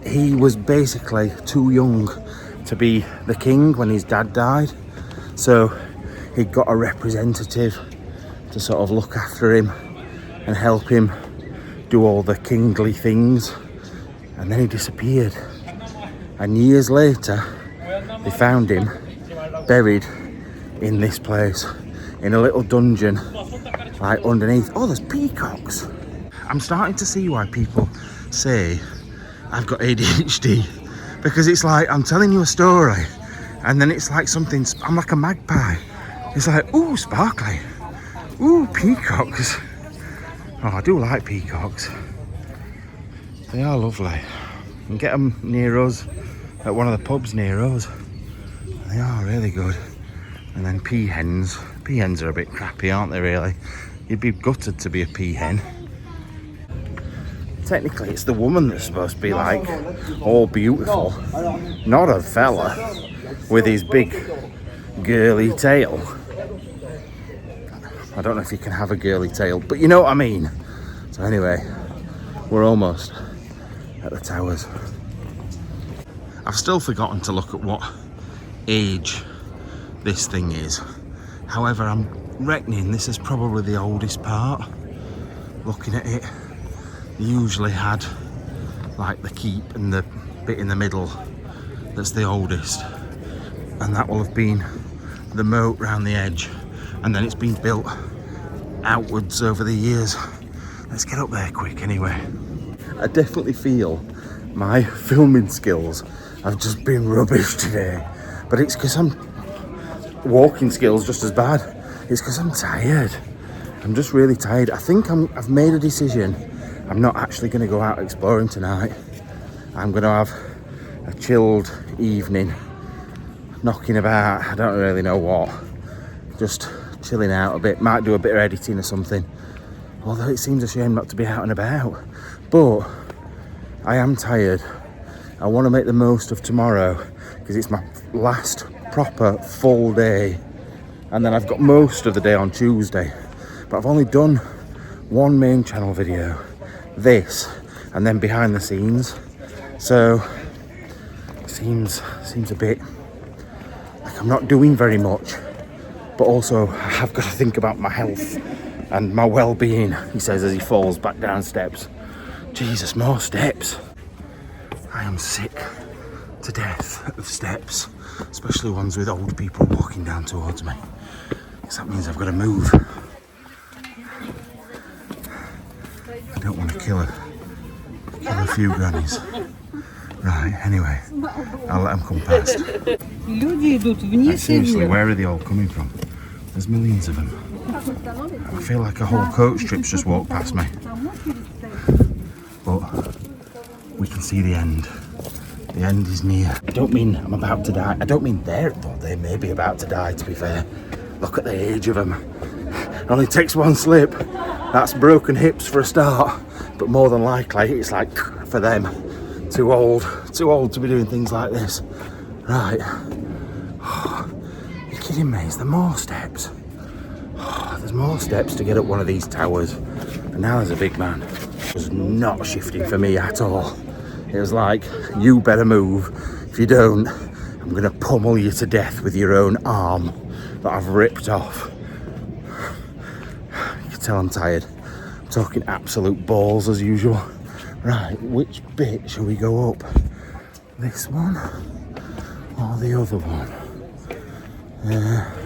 he was basically too young to be the king when his dad died. So he got a representative to sort of look after him and help him do all the kingly things. And then he disappeared. And years later, they found him buried in this place, in a little dungeon, like underneath. Oh, there's peacocks. I'm starting to see why people say I've got ADHD, because it's like I'm telling you a story and then it's like something, I'm like a magpie. It's like, ooh, sparkly, ooh, peacocks. Oh, I do like peacocks. They are lovely. You can get them near us at one of the pubs near us. They are really good. And then peahens. Peahens are a bit crappy, aren't they, really? You'd be gutted to be a peahen. Technically, it's the woman that's supposed to be like all beautiful, not a fella with his big girly tail. I don't know if you can have a girly tail, but you know what I mean. So anyway, we're almost at the towers. I've still forgotten to look at what age this thing is. However, I'm reckoning this is probably the oldest part. Looking at it, they usually had like the keep and the bit in the middle that's the oldest, and that will have been the moat round the edge, and then it's been built outwards over the years. Let's get up there quick anyway. I definitely feel my filming skills have just been rubbish today, but it's because I'm walking skills just as bad. It's because I'm tired. I'm just really tired. I think I've made a decision. I'm not actually going to go out exploring tonight. I'm going to have a chilled evening, knocking about, I don't really know what, just chilling out a bit. Might do a bit of editing or something, although it seems a shame not to be out and about. But I am tired. I want to make the most of tomorrow because it's my last proper full day, and then I've got most of the day on Tuesday, but I've only done one main channel video, this, and then behind the scenes. So it seems a bit like I'm not doing very much. but also I've got to think about my health and my well-being, he says as he falls back down steps. Jesus, more steps. I am sick to death of steps, especially ones with old people walking down towards me, because that means I've got to move. I don't want to kill a few grannies. Right, anyway, I'll let them come past. Like, seriously, where are they all coming from? There's millions of them. I feel like a whole coach trip's just walked past me. But we can see the end. The end is near. I don't mean I'm about to die. I don't mean they may be about to die, to be fair. Look at the age of them. It only takes one slip. That's broken hips for a start. But more than likely, it's like, for them, too old to be doing things like this. Right. Oh, you're kidding me, is there more steps? Oh, there's more steps to get up one of these towers. And now there's a big man. It was not shifting for me at all. It was like, you better move. If you don't, I'm gonna pummel you to death with your own arm that I've ripped off. You can tell I'm tired. I'm talking absolute balls as usual. Right, which bit shall we go up? This one or the other one?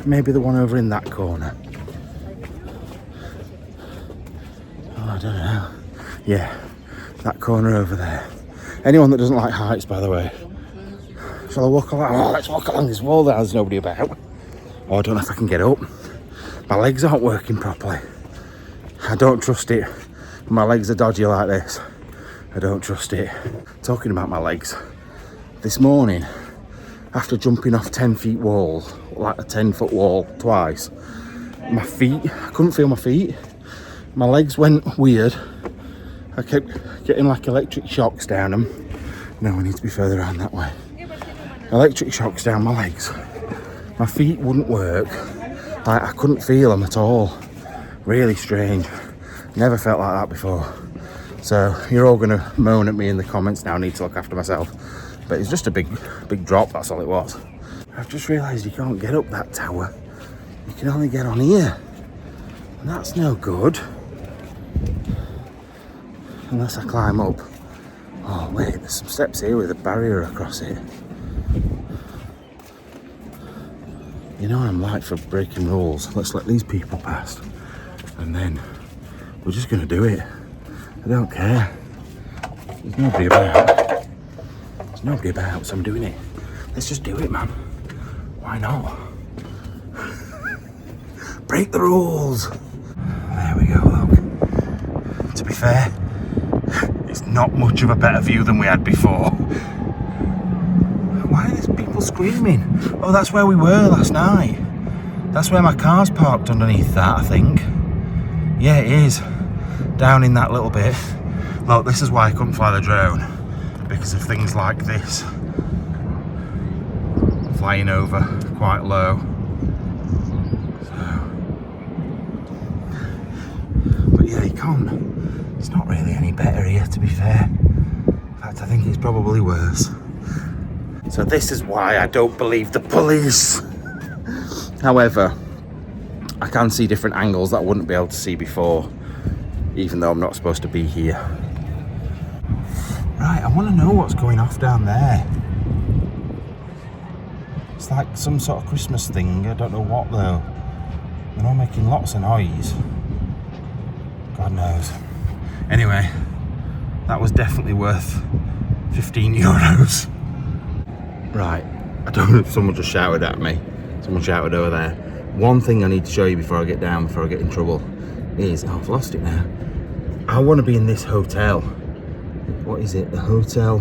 Maybe the one over in that corner. Oh, I don't know. Yeah, that corner over there. Anyone that doesn't like heights, by the way. Shall I walk along? Oh, let's walk along this wall. There's nobody about. Oh, I don't know if I can get up. My legs aren't working properly. I don't trust it. My legs are dodgy like this. I don't trust it. Talking about my legs, this morning, after jumping off 10 feet wall, like a 10-foot wall twice, my feet, I couldn't feel my feet. My legs went weird. I kept getting like electric shocks down them. No, we need to be further around that way. Electric shocks down my legs. My feet wouldn't work. Like, I couldn't feel them at all. Really strange. Never felt like that before. So you're all going to moan at me in the comments now. I need to look after myself. But it's just a big drop, that's all it was. I've just realised you can't get up that tower. You can only get on here. And that's no good. Unless I climb up. Oh wait, there's some steps here with a barrier across it. You know I'm like for breaking rules. Let's let these people past. And then we're just going to do it. I don't care. There's nobody about. There's nobody about, so I'm doing it. Let's just do it, man. Why not? Break the rules. There we go, look. To be fair, it's not much of a better view than we had before. Why are there people screaming? Oh, that's where we were last night. That's where my car's parked underneath that, I think. Yeah, it is. Down in that little bit. Look, this is why I couldn't fly the drone. Because of things like this. Flying over quite low. So. But yeah, you can't. It's not really any better here, to be fair. In fact, I think it's probably worse. So this is why I don't believe the police. However, I can see different angles that I wouldn't be able to see before, even though I'm not supposed to be here. Right, I want to know what's going off down there. It's like some sort of Christmas thing, I don't know what though. They're all making lots of noise. God knows. Anyway, that was definitely worth 15 euros. Right, I don't know if someone just shouted at me. Someone shouted over there. One thing I need to show you before I get down, before I get in trouble, is, oh, I've lost it now. I want to be in this hotel. What is it? The Hotel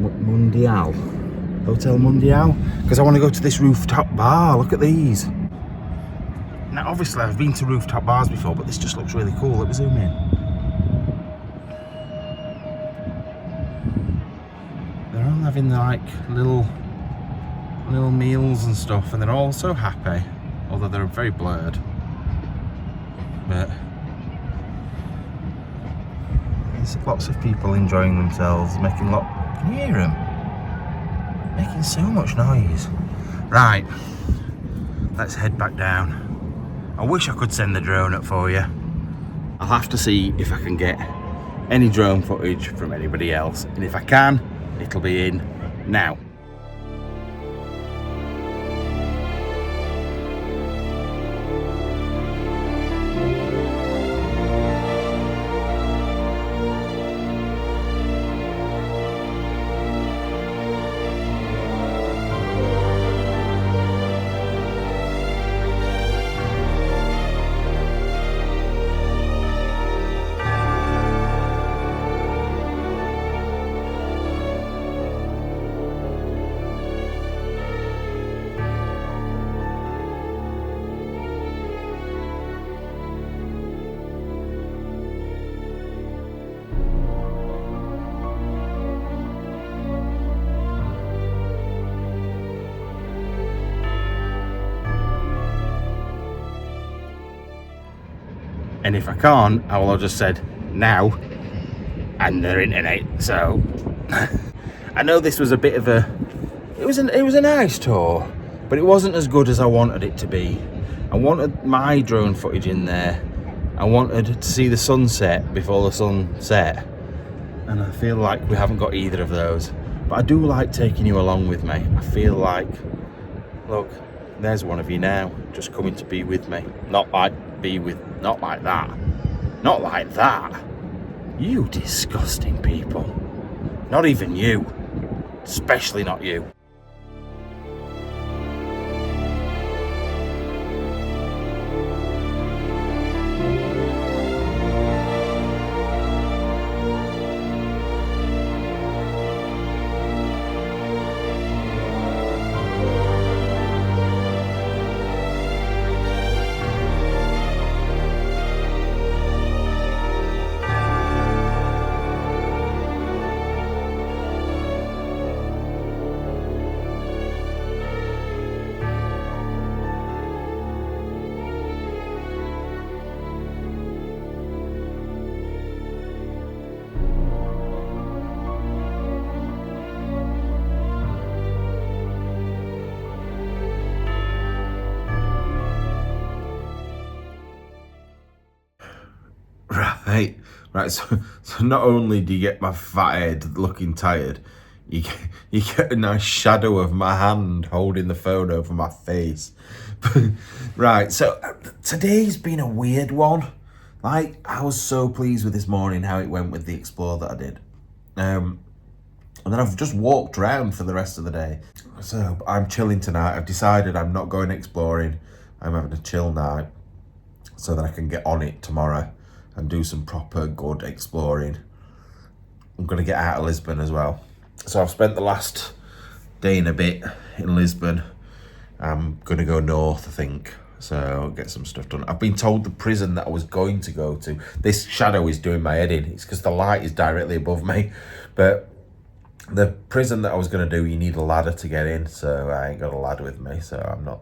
Mundial? Hotel Mundial? Because I want to go to this rooftop bar. Look at these. Now, obviously, I've been to rooftop bars before, but this just looks really cool. Let me zoom in. They're all having like little meals and stuff, and they're all so happy, although they're very blurred. But there's lots of people enjoying themselves, making can you hear them? Making so much noise. Right, let's head back down. I wish I could send the drone up for you. I'll have to see if I can get any drone footage from anybody else, and if I can, it'll be in now. And if I can't, I will have just said now and their internet. So I know this was a bit of a it was a nice tour, but it wasn't as good as I wanted it to be. I wanted my drone footage in there. I wanted to see the sunset before the sun set, and I feel like we haven't got either of those. But I do like taking you along with me. I feel like, look, there's one of you now, just coming to be with me. Not like that. Not like that. You disgusting people. Not even you. Especially not you. Right, so not only do you get my fat head looking tired, you get a nice shadow of my hand holding the phone over my face. Right, so today's been a weird one. Like, I was so pleased with this morning how it went with the explore that I did. And then I've just walked around for the rest of the day. So I'm chilling tonight. I've decided I'm not going exploring. I'm having a chill night so that I can get on it tomorrow and do some proper good exploring. I'm going to get out of Lisbon as well. So I've spent the last day and a bit in Lisbon. I'm going to go north, I think, so get some stuff done. I've been told the prison that I was going to go to, this shadow is doing my head in. It's because the light is directly above me. But the prison that I was going to do, you need a ladder to get in, so I ain't got a lad with me. So I'm not,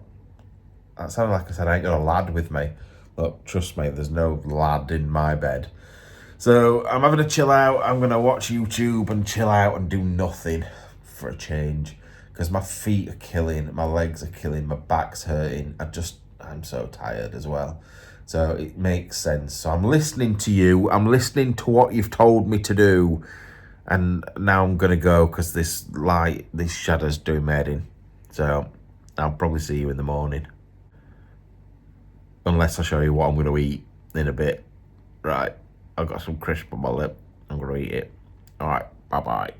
that sounded like I said I ain't got a lad with me. Look, trust me, there's no lad in my bed. So I'm having a chill out. I'm going to watch YouTube and chill out and do nothing for a change. Because my feet are killing, my legs are killing, my back's hurting. I'm so tired as well. So it makes sense. So I'm listening to you. I'm listening to what you've told me to do. And now I'm going to go because this shadow's doing my head in. So I'll probably see you in the morning. Unless I show you what I'm going to eat in a bit. Right, I've got some crisp on my lip. I'm going to eat it. All right, bye-bye.